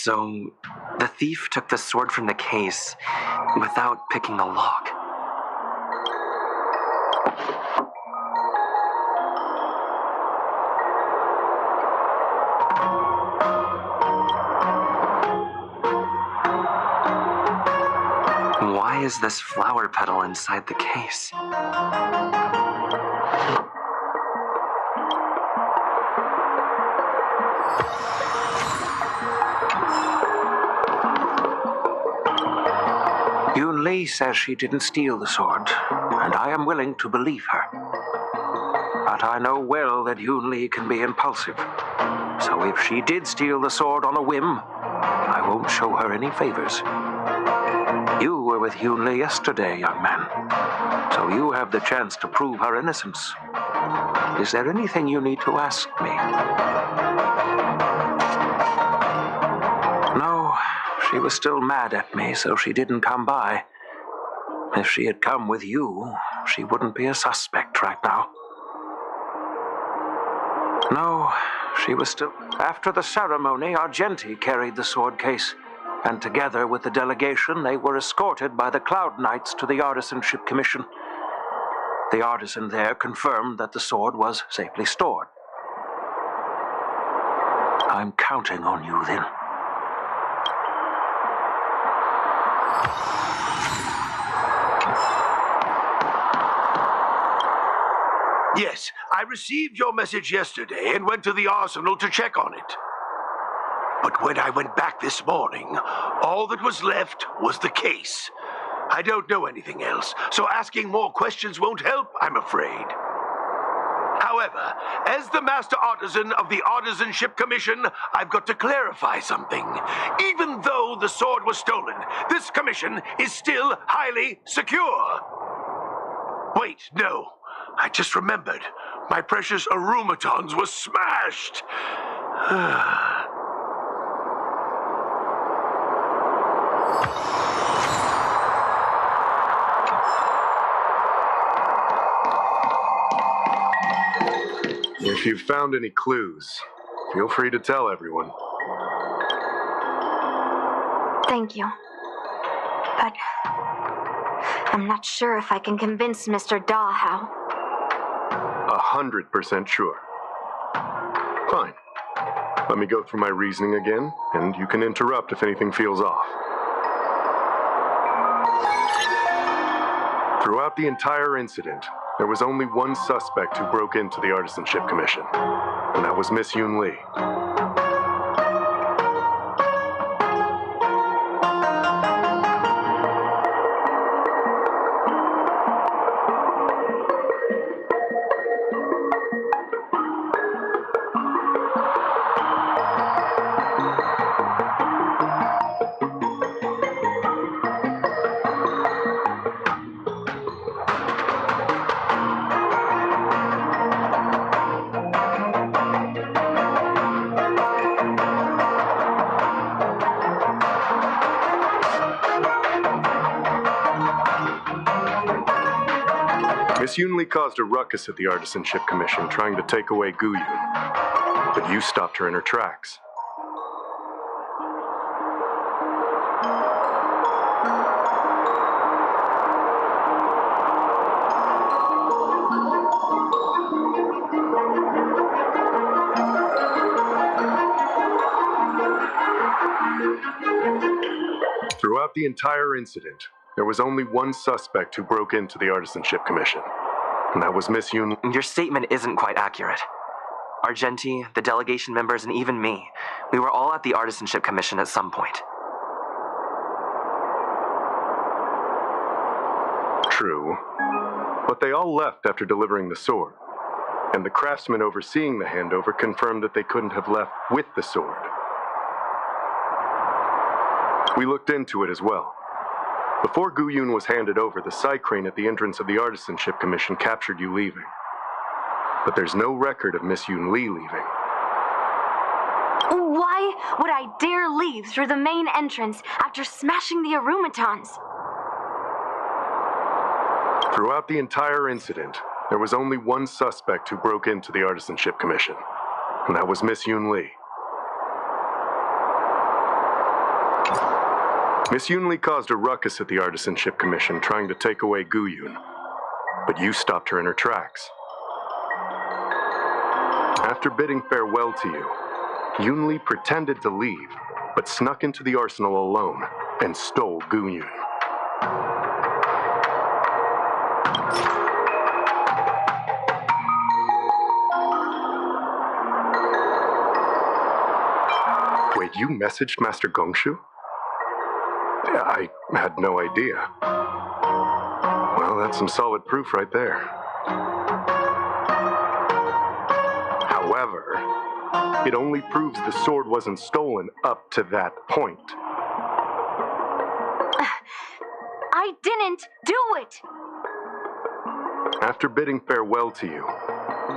So, the thief took the sword from the case without picking the lock. Why is this flower petal inside the case? Yun Li says she didn't steal the sword, and I am willing to believe her. But I know well that Yun Li can be impulsive. So if she did steal the sword on a whim, I won't show her any favors. You were with Yun Li yesterday, young man, so you have the chance to prove her innocence. Is there anything you need to ask me? No, she was still mad at me, so she didn't come by. If she had come with you, she wouldn't be a suspect right now. No, she was still... After the ceremony, Argenti carried the sword case, and together with the delegation, they were escorted by the Cloud Knights to the Artisanship Commission. The artisan there confirmed that the sword was safely stored. I'm counting on you, then. Yes, I received your message yesterday and went to the arsenal to check on it. But when I went back this morning, all that was left was the case. I don't know anything else, so asking more questions won't help, I'm afraid. However, as the Master Artisan of the Artisanship Commission, I've got to clarify something. Even though the sword was stolen, this commission is still highly secure. Wait, no. I just remembered. My precious arumatons were smashed. If you've found any clues, feel free to tell everyone. Thank you. But I'm not sure if I can convince Mr. Dahow. 100% sure. Fine. Let me go through my reasoning again, and you can interrupt if anything feels off. Throughout the entire incident, there was only one suspect who broke into the Artisanship Commission, and that was Miss Yun Li. Miss Yun Li caused a ruckus at the Artisanship Commission trying to take away Gu Yun, but you stopped her in her tracks. Throughout the entire incident, there was only one suspect who broke into the Artisanship Commission, and that was Miss Yun. Your statement isn't quite accurate. Argenti, the delegation members, and even me, we were all at the Artisanship Commission at some point. True, but they all left after delivering the sword, and the craftsman overseeing the handover confirmed that they couldn't have left with the sword. We looked into it as well. Before Gu Yun was handed over, the side crane at the entrance of the Artisanship Commission captured you leaving. But there's no record of Miss Yun Li leaving. Why would I dare leave through the main entrance after smashing the aromatons? Throughout the entire incident, there was only one suspect who broke into the Artisanship Commission, and that was Miss Yun Li. Miss Yun Li caused a ruckus at the Artisanship Commission trying to take away Gu Yun, but you stopped her in her tracks. After bidding farewell to you, Yun Li pretended to leave, but snuck into the arsenal alone and stole Gu Yun. Wait, you messaged Master Gongshu? I had no idea. Well, that's some solid proof right there. However, it only proves the sword wasn't stolen up to that point. I didn't do it! After bidding farewell to you,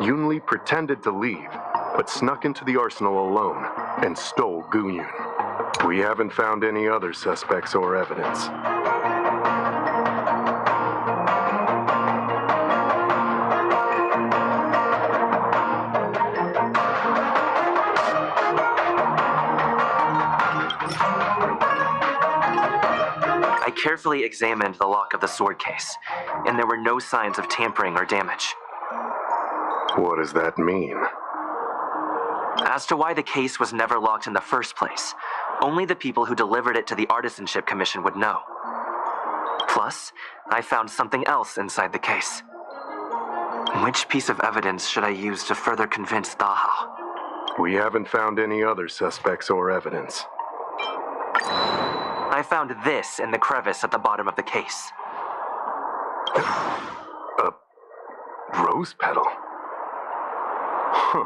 Yun Li pretended to leave, but snuck into the arsenal alone and stole Gu Yun. We haven't found any other suspects or evidence. I carefully examined the lock of the sword case, and there were no signs of tampering or damage. What does that mean? As to why the case was never locked in the first place, only the people who delivered it to the Artisanship Commission would know. Plus, I found something else inside the case. Which piece of evidence should I use to further convince Daha? We haven't found any other suspects or evidence. I found this in the crevice at the bottom of the case. A rose petal? Huh.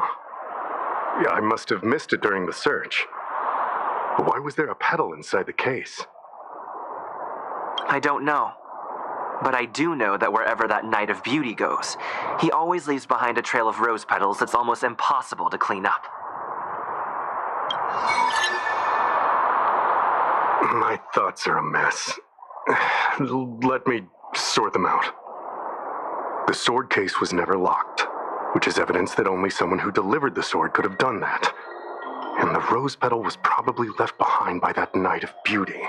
Yeah, I must have missed it during the search. Why was there a petal inside the case? I don't know. But I do know that wherever that Knight of Beauty goes, he always leaves behind a trail of rose petals that's almost impossible to clean up. My thoughts are a mess. Let me sort them out. The sword case was never locked, which is evidence that only someone who delivered the sword could have done that. And the rose petal was probably left behind by that Knight of Beauty.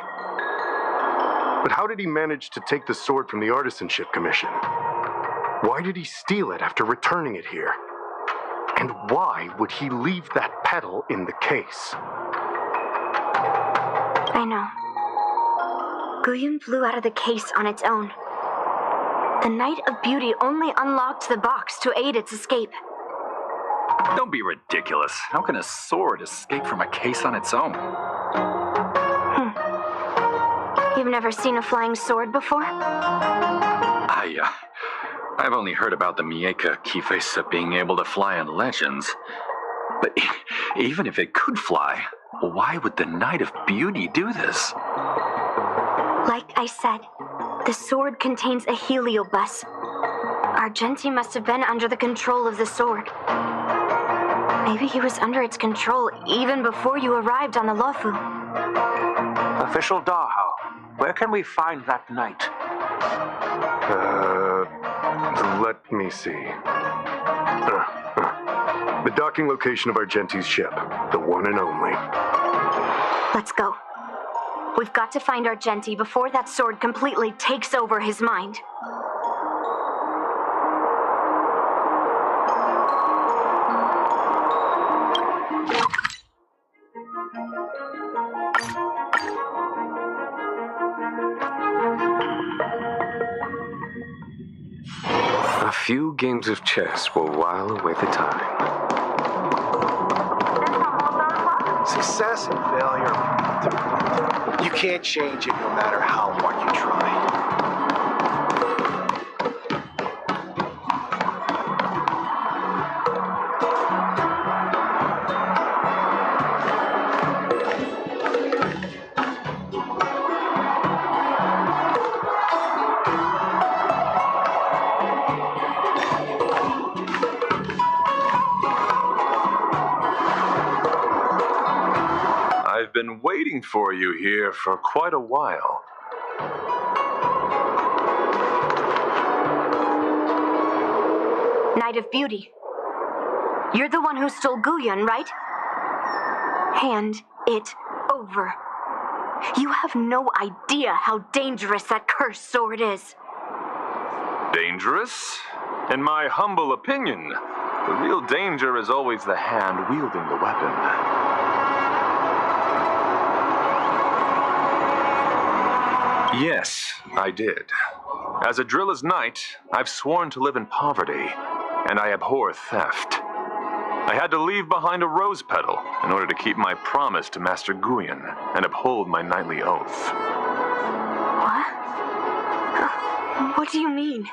But how did he manage to take the sword from the Artisanship Commission? Why did he steal it after returning it here? And why would he leave that petal in the case? I know. Gu Yun flew out of the case on its own. The Knight of Beauty only unlocked the box to aid its escape. Don't be ridiculous. How can a sword escape from a case on its own? You've never seen a flying sword before? I've only heard about the Mieka Kifesa being able to fly in legends. But even if it could fly, why would the Knight of Beauty do this? Like I said, the sword contains a heliobus. Argenti must have been under the control of the sword. Maybe he was under its control even before you arrived on the Luofu. Official Dahao, where can we find that knight? Let me see. The docking location of Argenti's ship, the one and only. Let's go. We've got to find Argenti before that sword completely takes over his mind. few games of chess will while away the time. Success and failure, you can't change it no matter how hard you try. I've been waiting for you here for quite a while. Knight of Beauty. You're the one who stole Guyun, right? Hand it over. You have no idea how dangerous that cursed sword is. Dangerous? In my humble opinion, the real danger is always the hand wielding the weapon. Yes, I did. As a Drilla's knight, I've sworn to live in poverty, and I abhor theft. I had to leave behind a rose petal in order to keep my promise to Master Guyun and uphold my knightly oath. What? What do you mean?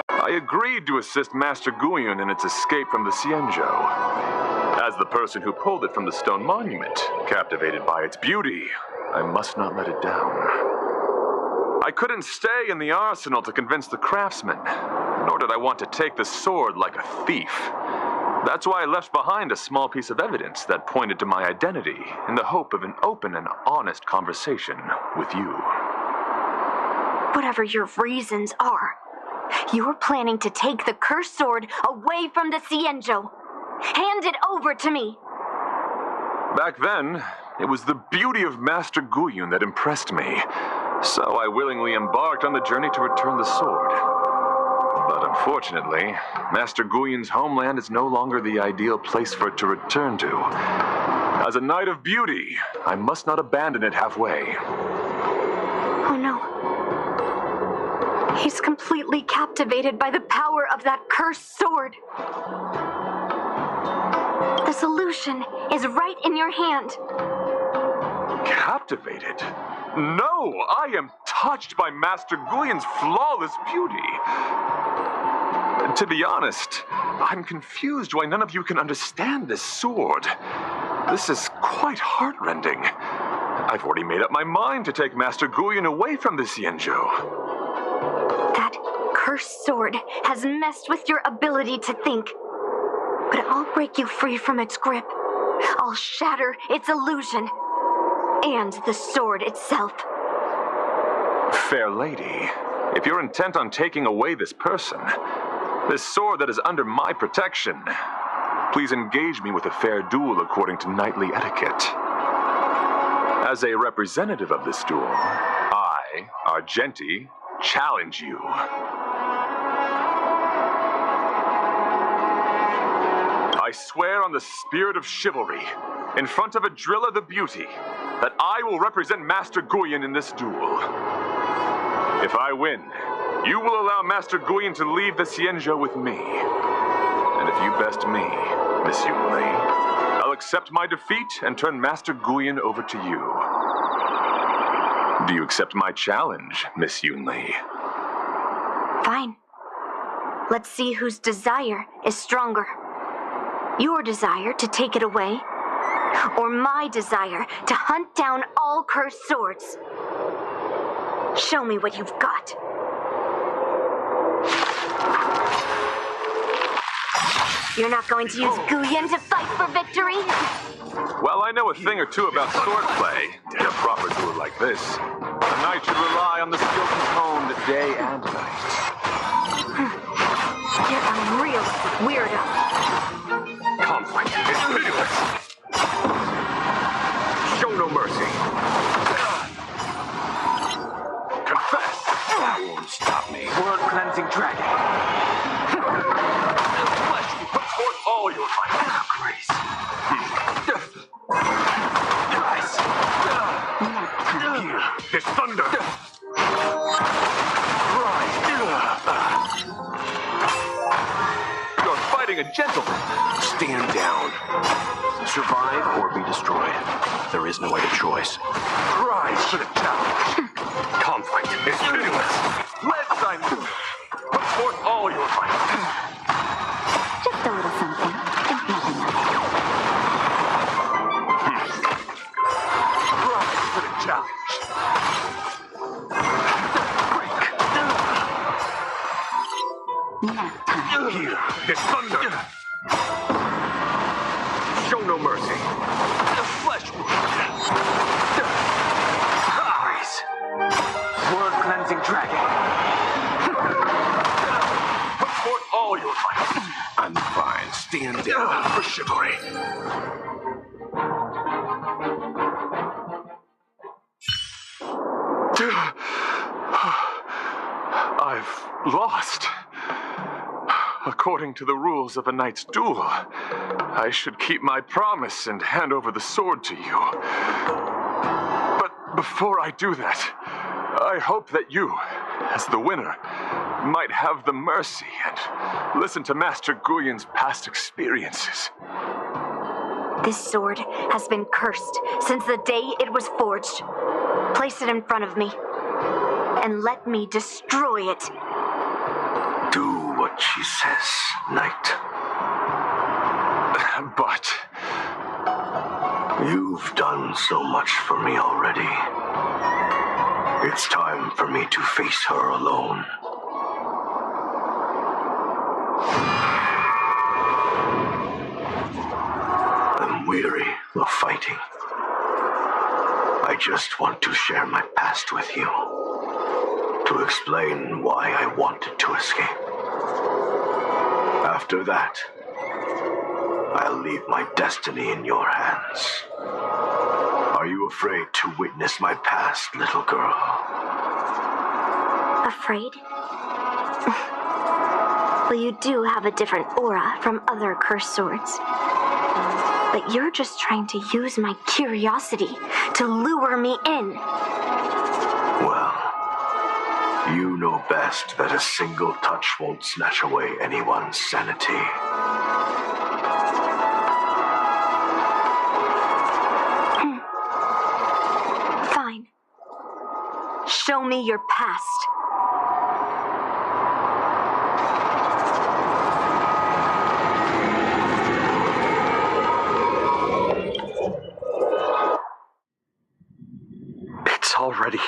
I agreed to assist Master Guyun in its escape from the Xianzhou. As the person who pulled it from the stone monument, captivated by its beauty, I must not let it down. I couldn't stay in the arsenal to convince the craftsman, nor did I want to take the sword like a thief. That's why I left behind a small piece of evidence that pointed to my identity in the hope of an open and honest conversation with you. Whatever your reasons are, you're planning to take the cursed sword away from the Xianzhou. Hand it over to me. Back then, it was the beauty of Master Guyun that impressed me, so I willingly embarked on the journey to return the sword. But unfortunately, Master Guyun's homeland is no longer the ideal place for it to return to. As a Knight of Beauty, I must not abandon it halfway. Oh no. He's completely captivated by the power of that cursed sword. The solution is right in your hand. Captivated? No, I am touched by Master Guyun's flawless beauty. To be honest, I'm confused why none of you can understand this sword. This is quite heartrending. I've already made up my mind to take Master Guyun away from the Xianzhou. That cursed sword has messed with your ability to think. But I'll break you free from its grip. I'll shatter its illusion. And the sword itself. Fair lady, if you're intent on taking away this person, this sword that is under my protection, please engage me with a fair duel according to knightly etiquette. As a representative of this duel, I, Argenti, challenge you. I swear on the spirit of chivalry, in front of Adrilla the Beauty, that I will represent Master Guyun in this duel. If I win, you will allow Master Guyun to leave the Xianzhou with me. And if you best me, Miss Yunli, I'll accept my defeat and turn Master Guyun over to you. Do you accept my challenge, Miss Yunli? Fine. Let's see whose desire is stronger. Your desire to take it away, or my desire to hunt down all cursed swords. Show me what you've got. You're not going to use Guyun to fight for victory? Well, I know a thing or two about swordplay. In a proper duel like this, a knight should rely on the skill honed day and night. You're a real weirdo. Conflict is pitiless. Show no mercy. Confess. Won't stop me. Word-cleansing dragon. Flesh will put forth all your might. Grace. Here, there's thunder. Rise. gentlemen, stand down. Survive or be destroyed. There is no other choice. Rise to the challenge. Conflict is pitiless. Let thy move. Put forth all your might. Just a little something. It's nothing else. Rise to the challenge. Nap time. Here is thunder. Show no mercy. The flesh wound. Rise. Blood-cleansing dragon. Put forth all your might. I'm fine. Stand down for chivalry. I've lost. According to the rules of a knight's duel, I should keep my promise and hand over the sword to you. But before I do that, I hope that you, as the winner, might have the mercy and listen to Master Guyon's past experiences. This sword has been cursed since the day it was forged. Place it in front of me, and let me destroy it. Do what she says, knight. But you've done so much for me already. It's time for me to face her alone. I'm weary of fighting. I just want to share my past with you. To explain why I wanted to escape. After that, I'll leave my destiny in your hands. Are you afraid to witness my past, little girl? Afraid? Well, you do have a different aura from other cursed swords. But you're just trying to use my curiosity to lure me in. Well, you know best that a single touch won't snatch away anyone's sanity. Fine. Show me your past. It's already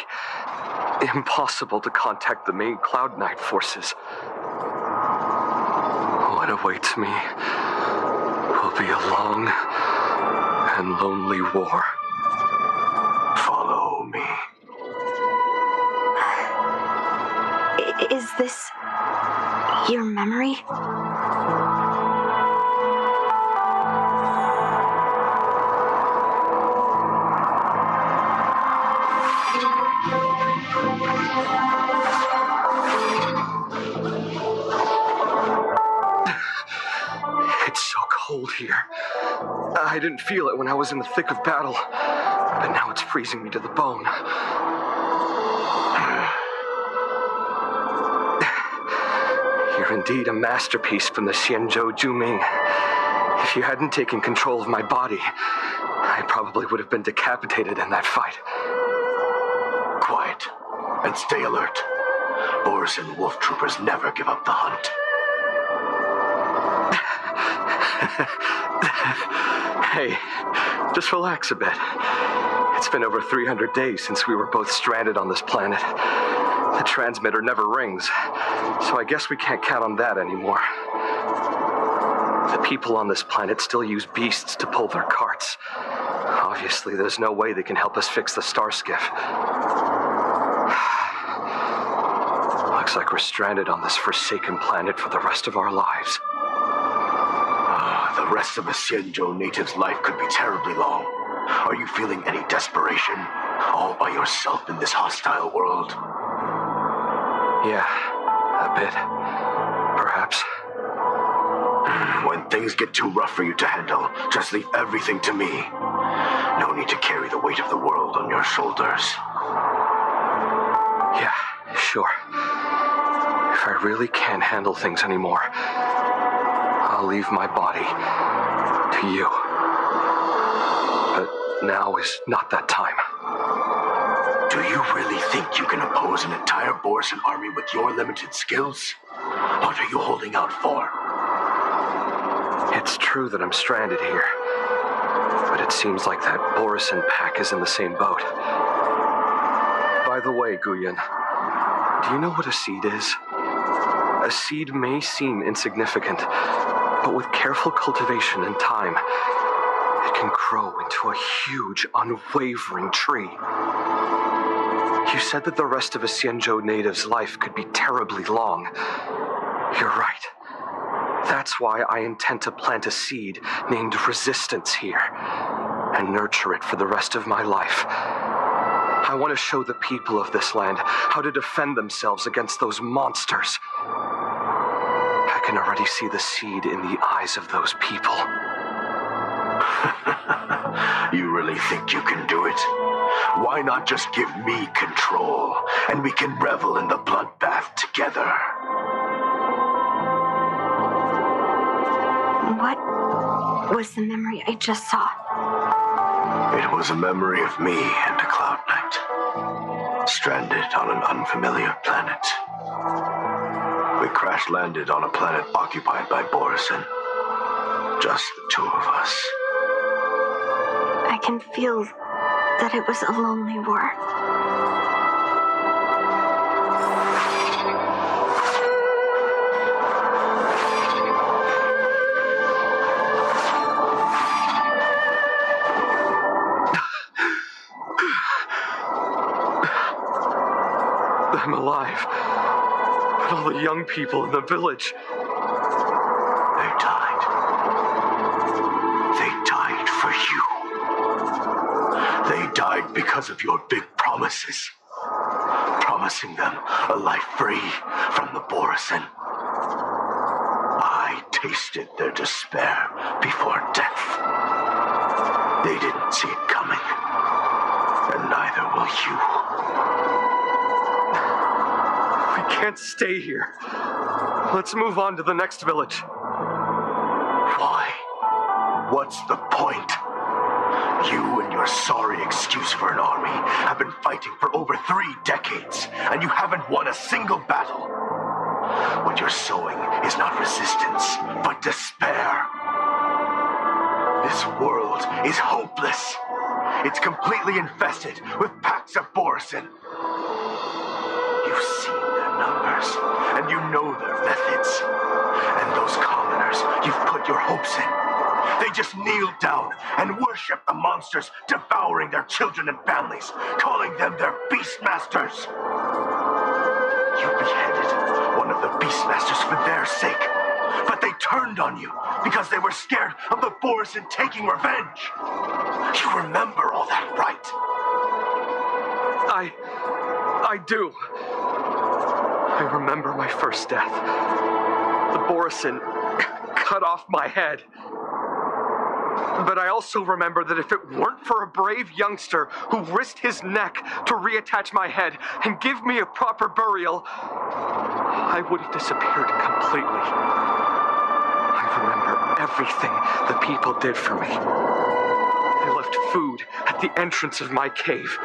impossible to contact the main Cloud Knight forces. What awaits me will be a long and lonely war. Follow me. Is this your memory? It's so cold here. I didn't feel it when I was in the thick of battle, but now it's freezing me to the bone. You're indeed a masterpiece from the Xianzhou Juming. If you hadn't taken control of my body, I probably would have been decapitated in that fight. Quiet, and stay alert. Boars and wolf troopers never give up the hunt. Hey, just relax a bit. It's been over 300 days since we were both stranded on this planet. The transmitter never rings, so I guess we can't count on that anymore. The people on this planet still use beasts to pull their carts. Obviously, there's no way they can help us fix the star skiff. Looks like we're stranded on this forsaken planet for the rest of our lives. The rest of a Xianzhou native's life could be terribly long. Are you feeling any desperation? All by yourself in this hostile world? Yeah, a bit. Perhaps. When things get too rough for you to handle, just leave everything to me. No need to carry the weight of the world on your shoulders. Yeah, sure. If I really can't handle things anymore, I'll leave my body to you. But now is not that time. Do you really think you can oppose an entire Borisan army with your limited skills? What are you holding out for? It's true that I'm stranded here, but it seems like that Borisan pack is in the same boat. By the way, Guyan, do you know what a seed is? A seed may seem insignificant, but with careful cultivation and time, it can grow into a huge, unwavering tree. You said that the rest of a Xianzhou native's life could be terribly long. You're right. That's why I intend to plant a seed named Resistance here, and nurture it for the rest of my life. I want to show the people of this land how to defend themselves against those monsters. I can already see the seed in the eyes of those people. You really think you can do it? Why not just give me control, and we can revel in the bloodbath together? What was the memory I just saw? It was a memory of me and a Cloud Knight, stranded on an unfamiliar planet. We crash-landed on a planet occupied by Borisan. Just the two of us. I can feel that it was a lonely war. I'm alive, but all the young people in the village... They died. They died for you. They died because of your big promises. Promising them a life free from the Borisan. I tasted their despair before death. They didn't see it coming, and neither will you. We can't stay here. Let's move on to the next village. Why? What's the point? You and your sorry excuse for an army have been fighting for over 3 decades, and you haven't won a single battle. What you're sowing is not resistance, but despair. This world is hopeless. It's completely infested with packs of Borisan. You've seen their numbers, and you know their methods. And those commoners you've put your hopes in. They just kneel down and worship the monsters devouring their children and families, calling them their beastmasters. You beheaded one of the beastmasters for their sake, but they turned on you because they were scared of the Borisan taking revenge. You remember all that, right? I do. I remember my first death. The Borisan cut off my head. But I also remember that if it weren't for a brave youngster who risked his neck to reattach my head and give me a proper burial, I would have disappeared completely. I remember everything the people did for me. They left food at the entrance of my cave,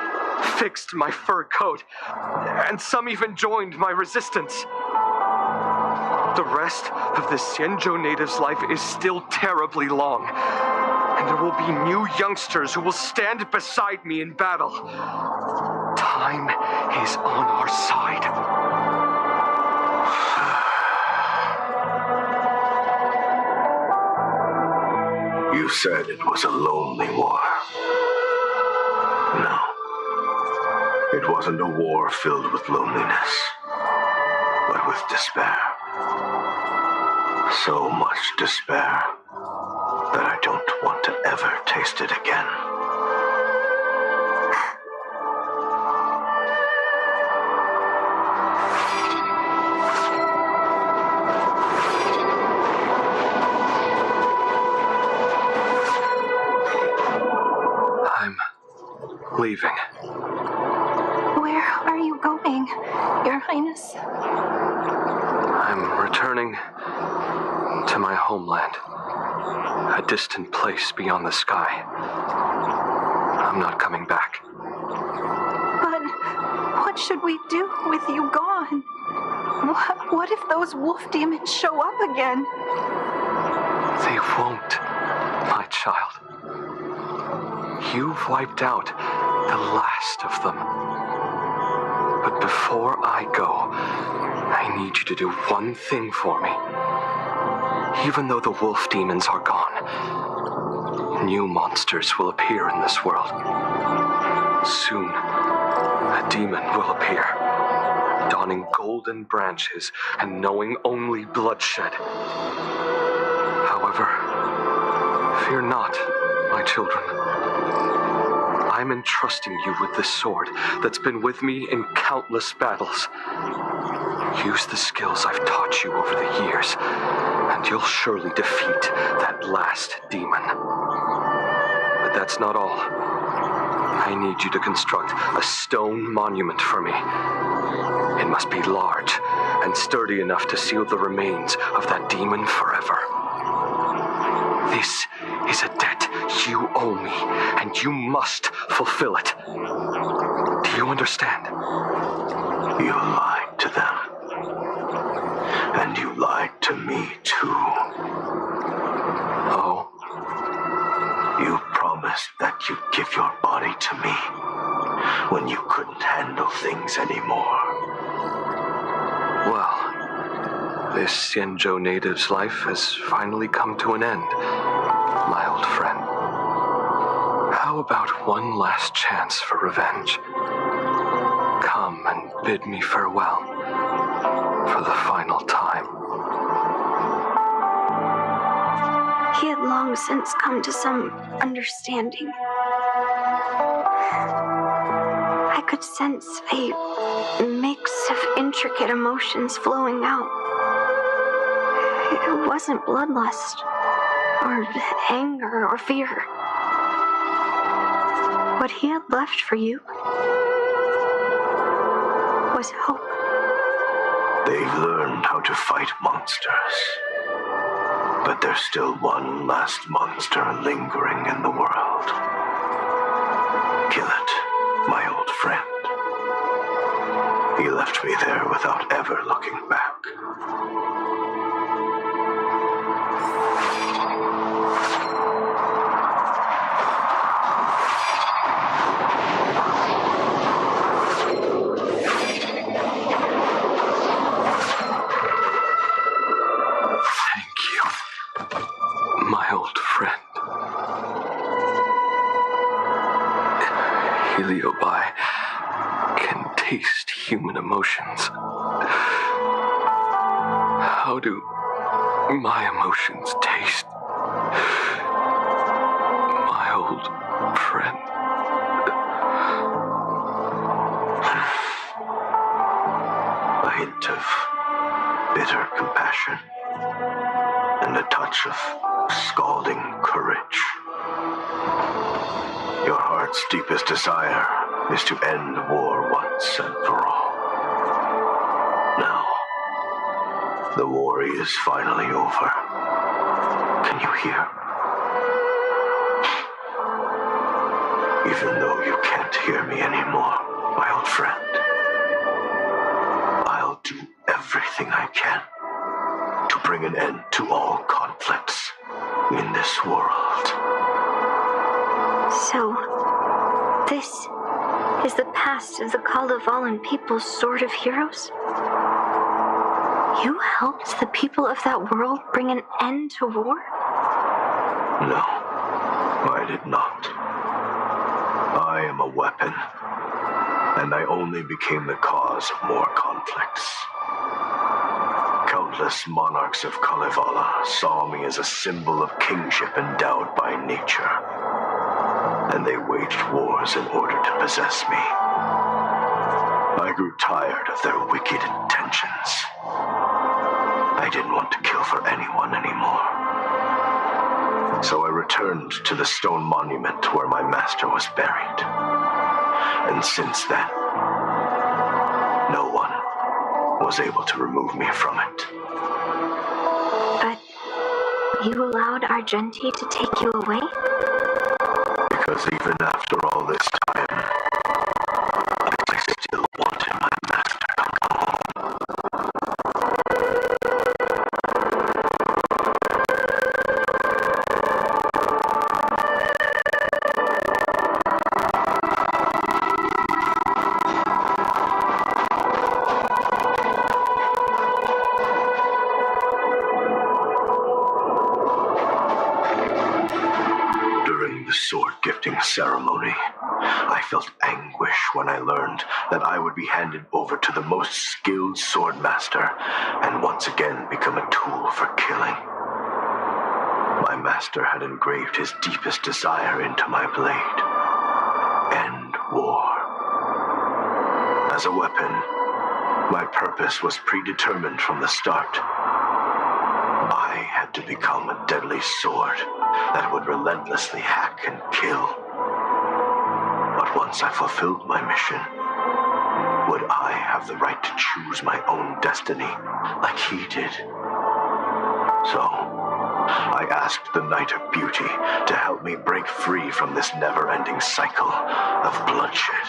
fixed my fur coat, and some even joined my resistance. The rest of the Xianzhou native's life is still terribly long, and there will be new youngsters who will stand beside me in battle. Time is on our side. You said it was a lonely war. No. It wasn't a war filled with loneliness, but with despair. So much despair that I don't want to ever taste it again. I'm leaving. Where are you going, Your Highness? I'm returning To my homeland. A distant place beyond the sky. I'm not coming back. But what should we do with you gone? What if those wolf demons show up again? They won't, my child. You've wiped out the last of them. But before I go, I need you to do one thing for me. Even though the wolf demons are gone, new monsters will appear in this world. Soon, a demon will appear, donning golden branches and knowing only bloodshed. However, fear not, my children. I'm entrusting you with this sword that's been with me in countless battles. Use the skills I've taught you over the years, and you'll surely defeat that last demon. But that's not all. I need you to construct a stone monument for me. It must be large and sturdy enough to seal the remains of that demon forever. This is a debt you owe me, and you must fulfill it. Do you understand? You lied to them. And you lied to me, too. Oh? You promised that you'd give your body to me when you couldn't handle things anymore. Well, this Xianzhou native's life has finally come to an end, my old friend. How about one last chance for revenge? Come and bid me farewell for the final time. He had long since come to some understanding. I could sense a mix of intricate emotions flowing out. It wasn't bloodlust, or anger, or fear. What he had left for you was hope. They've learned how to fight monsters. But there's still one last monster lingering in the world. Kill it, my old friend. He left me there without ever looking back. Heliobi can taste human emotions. How do my emotions taste? My old friend. A hint of bitter compassion and a touch of scalding courage. Your heart's deepest desire is to end war once and for all. Now, the war is finally over. Can you hear? Even though you can't hear me anymore, my old friend, I'll do everything I can to bring an end to all conflicts in this world. So, this is the past of the Kalevalan people's Sword of Heroes? You helped the people of that world bring an end to war? No, I did not. I am a weapon, and I only became the cause of more conflicts. Countless monarchs of Kalevala saw me as a symbol of kingship endowed by nature, and they waged wars in order to possess me. I grew tired of their wicked intentions. I didn't want to kill for anyone anymore. So I returned to the stone monument where my master was buried. And since then, no one was able to remove me from it. But You allowed Argenti to take you away? Because even after all this time, I still wanted my master to come home. During the sword gifting ceremony, I felt anguish when I learned that I would be handed over to the most skilled sword master and once again become a tool for killing. My master had engraved his deepest desire into my blade. End war. As a weapon, my purpose was predetermined from the start. I had to become a deadly sword that would relentlessly hack and kill. But once I fulfilled my mission, would I have the right to choose my own destiny like he did? So, I asked the Knight of Beauty to help me break free from this never-ending cycle of bloodshed.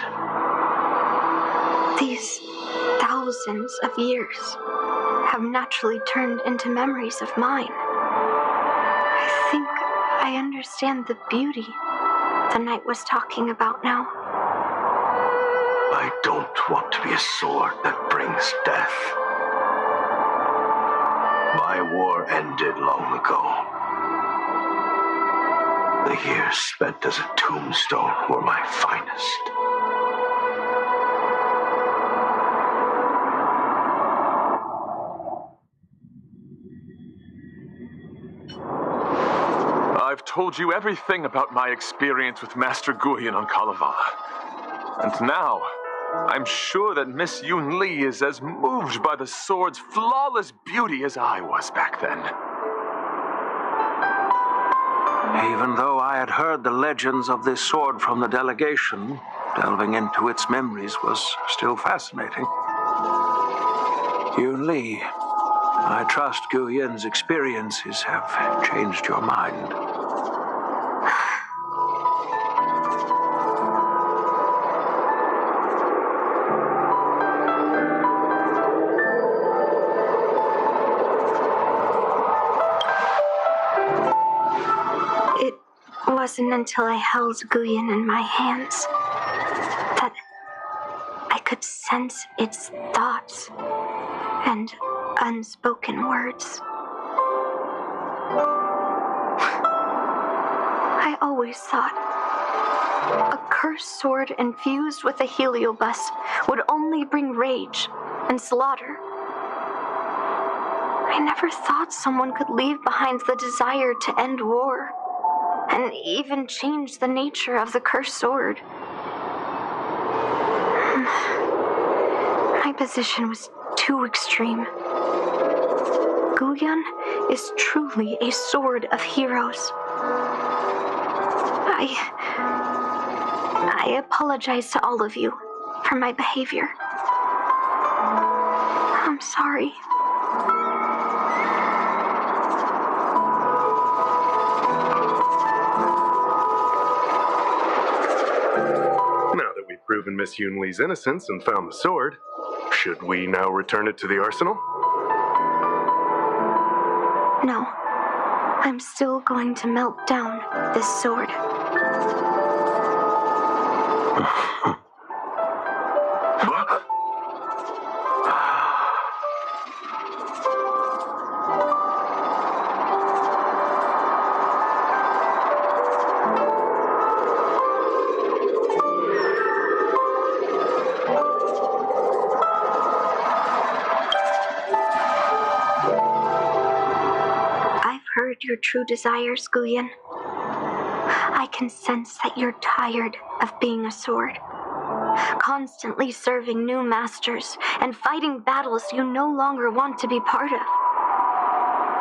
These thousands of years have naturally turned into memories of mine. I think I understand the beauty the knight was talking about now. I don't want to be a sword that brings death. My war ended long ago. The years spent as a tombstone were my finest. I've told you everything about my experience with Master Guyan on Kalevala. And now, I'm sure that Miss Yun Li is as moved by the sword's flawless beauty as I was back then. Even though I had heard the legends of this sword from the delegation, delving into its memories was still fascinating. Yun Li, I trust Guyan's experiences have changed your mind. It wasn't until I held Guyan in my hands that I could sense its thoughts and unspoken words. I always thought a cursed sword infused with a heliobus would only bring rage and slaughter. I never thought someone could leave behind the desire to end war and even change the nature of the cursed sword. My position was too extreme. Guyan is truly a sword of heroes. I apologize to all of you for my behavior. I'm sorry. Now that we've proven Miss Yun Li's innocence and found the sword, should we now return it to the arsenal? No. I'm still going to melt down this sword. Heard your true desires, Guyan. I can sense that you're tired of being a sword, constantly serving new masters and fighting battles you no longer want to be part of.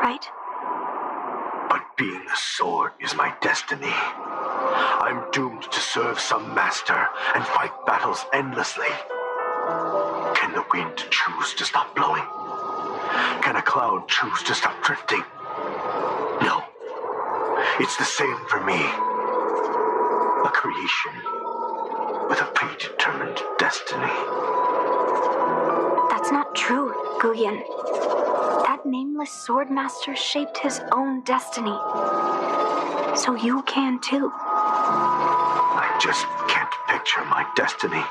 Right? But being a sword is my destiny. I'm doomed to serve some master and fight battles endlessly. Can the wind choose to stop blowing? Can a cloud choose to stop drifting? No. It's the same for me. A creation with a predetermined destiny. That's not true, Guyan. That nameless swordmaster shaped his own destiny. So you can too. I just can't picture my destiny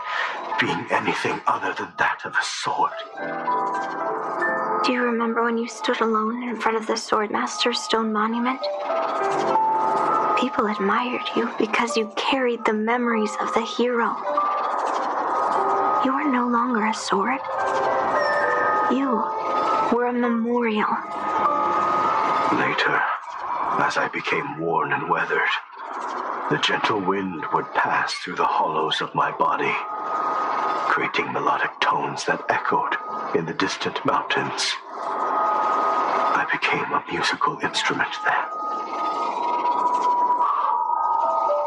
being anything other than that of a sword. Do you remember when you stood alone in front of the swordmaster's stone monument? People admired you because you carried the memories of the hero. You are no longer a sword. You were a memorial. Later, as I became worn and weathered, the gentle wind would pass through the hollows of my body, creating melodic tones that echoed in the distant mountains. I became a musical instrument then.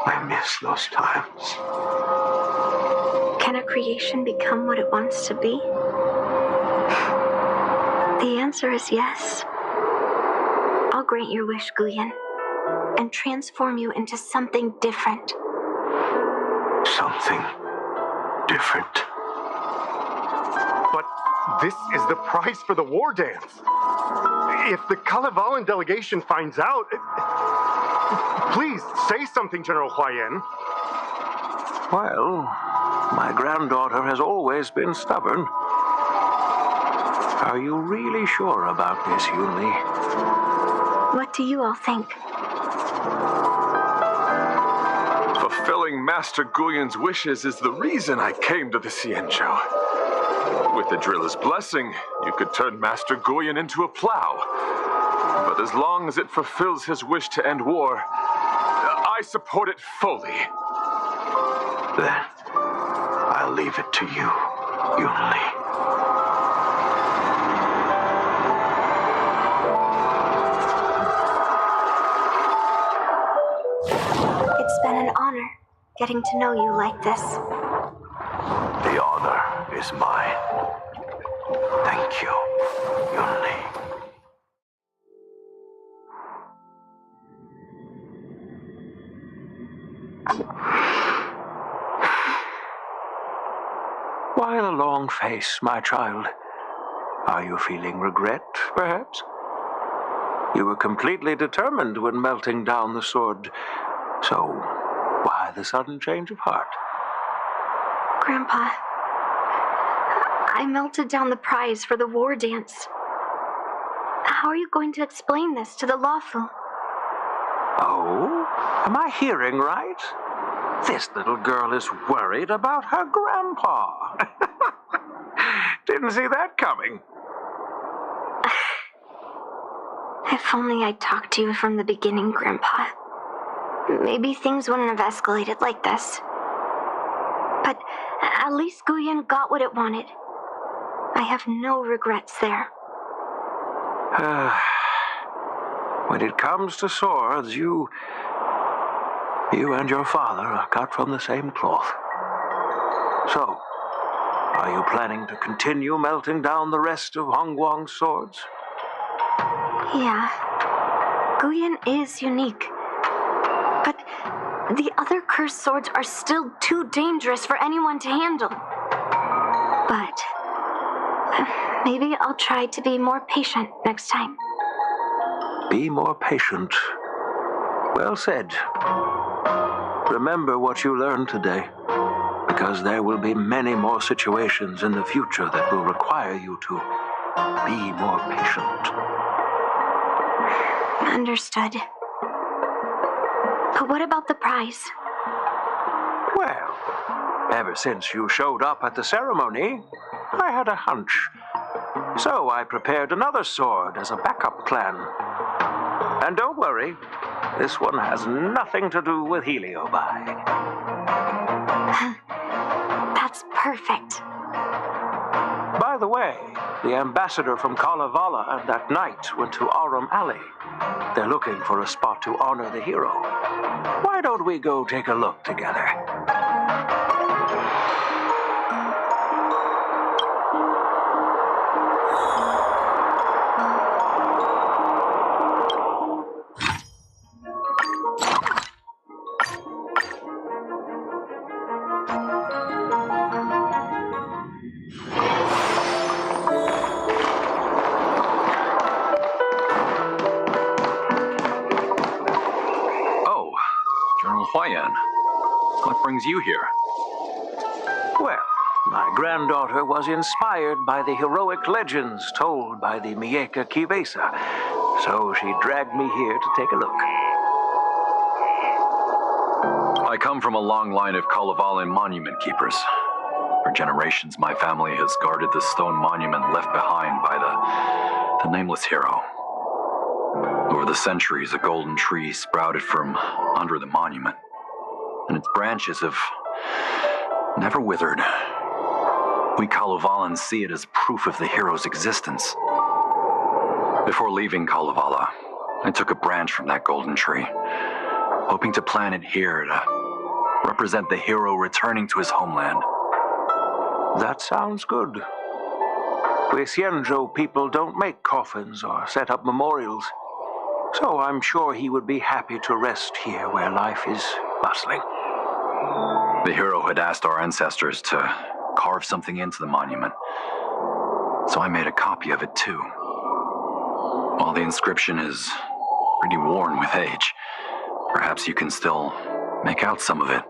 I miss those times. Can a creation become what it wants to be? The answer is yes. I'll grant your wish, Guyan, and transform you into something different. Something different. But this is the price for the war dance. If the Kalevalan delegation finds out... Please, say something, General Huayan. Well, my granddaughter has always been stubborn. Are you really sure about this, Yunli? What do you all think? Fulfilling Master Guyan's wishes is the reason I came to the Xianzhou. With the driller's blessing, you could turn Master Guyan into a plow. But as long as it fulfills his wish to end war, I support it fully. Then, I'll leave it to you, Yunli. It's been an honor getting to know you like this. The honor is mine. Thank you, Yunli. Why the long face, my child? Are you feeling regret, perhaps? You were completely determined when melting down the sword, so why the sudden change of heart? Grandpa, I melted down the prize for the war dance. How are you going to explain this to the lawful? Oh? Am I hearing right? This little girl is worried about her grandpa. Didn't see that coming. If only I'd talked to you from the beginning, Grandpa. Maybe things wouldn't have escalated like this. But at least Guyan got what it wanted. I have no regrets there. When it comes to swords, you and your father are cut from the same cloth. So, are you planning to continue melting down the rest of Hongguang's swords? Yeah. Guyan is unique. But the other cursed swords are still too dangerous for anyone to handle. But maybe I'll try to be more patient next time. Be more patient. Well said. Remember what you learned today, because there will be many more situations in the future that will require you to be more patient. Understood. But what about the prize? Well, ever since you showed up at the ceremony, I had a hunch. So I prepared another sword as a backup plan. And don't worry, this one has nothing to do with Heliobi. That's perfect. By the way, the ambassador from Kalevala and that knight went to Arum Alley. They're looking for a spot to honor the hero. Why don't we go take a look together? Huayan. What brings you here? Well, my granddaughter was inspired by the heroic legends told by the Mieka Kivesa, so she dragged me here to take a look. I come from a long line of Kalevala monument keepers. For generations, my family has guarded the stone monument left behind by the nameless hero. Over the centuries, a golden tree sprouted from under the monument, and its branches have never withered. We Kalevalans see it as proof of the hero's existence. Before leaving Kalevala, I took a branch from that golden tree, hoping to plant it here to represent the hero returning to his homeland. That sounds good. We Xianzhou people don't make coffins or set up memorials, so I'm sure he would be happy to rest here where life is bustling. The hero had asked our ancestors to carve something into the monument, so I made a copy of it too. While the inscription is pretty worn with age, perhaps you can still make out some of it.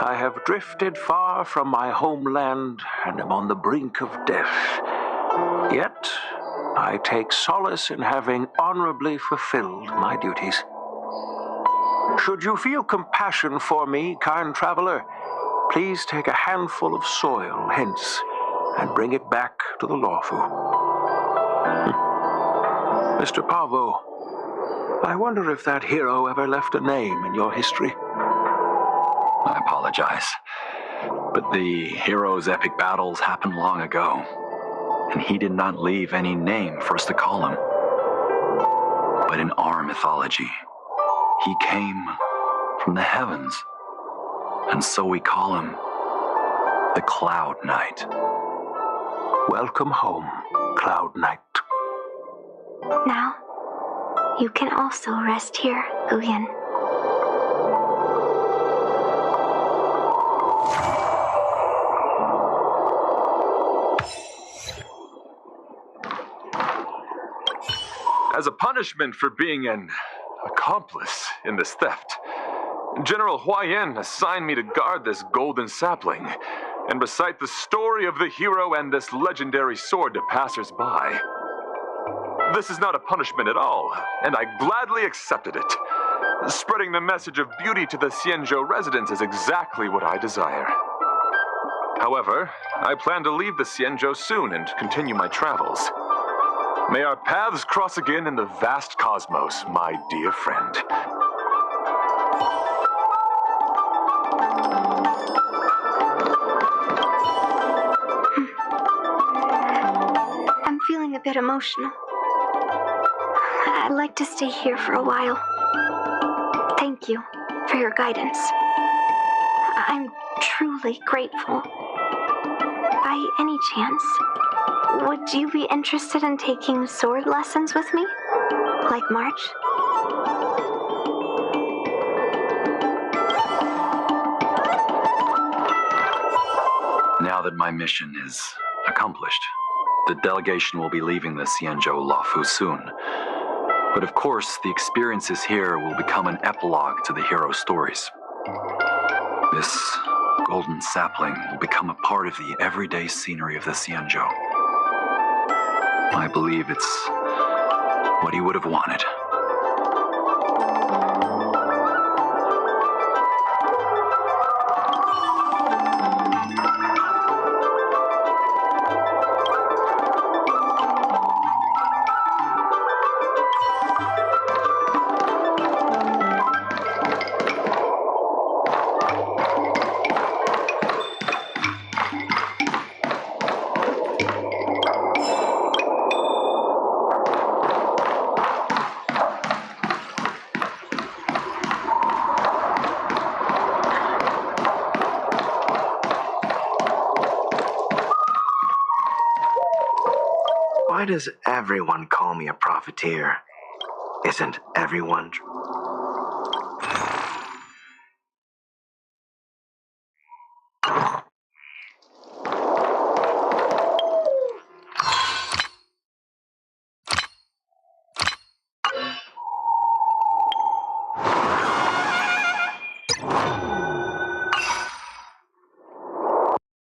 I have drifted far from my homeland and am on the brink of death. Yet, I take solace in having honorably fulfilled my duties. Should you feel compassion for me, kind traveler, please take a handful of soil hence and bring it back to the Lawfu. Mr. Pavo, I wonder if that hero ever left a name in your history. I apologize, but the hero's epic battles happened long ago, and he did not leave any name for us to call him. But in our mythology, he came from the heavens, and so we call him the Cloud Knight. Welcome home, Cloud Knight. Now, you can also rest here, Guyan. As a punishment for being an accomplice in this theft, General Huayan assigned me to guard this golden sapling and recite the story of the hero and this legendary sword to passers-by. This is not a punishment at all, and I gladly accepted it. Spreading the message of beauty to the Xianzhou residents is exactly what I desire. However, I plan to leave the Xianzhou soon and continue my travels. May our paths cross again in the vast cosmos, my dear friend. I'm feeling a bit emotional. I'd like to stay here for a while. Thank you for your guidance. I'm truly grateful. By any chance, would you be interested in taking sword lessons with me? Like March? Now that my mission is accomplished, the delegation will be leaving the Xianzhou Lawfu soon. But of course, the experiences here will become an epilogue to the hero stories. This golden sapling will become a part of the everyday scenery of the Xianzhou. I believe it's what he would have wanted. Why does everyone call me a profiteer? Isn't everyone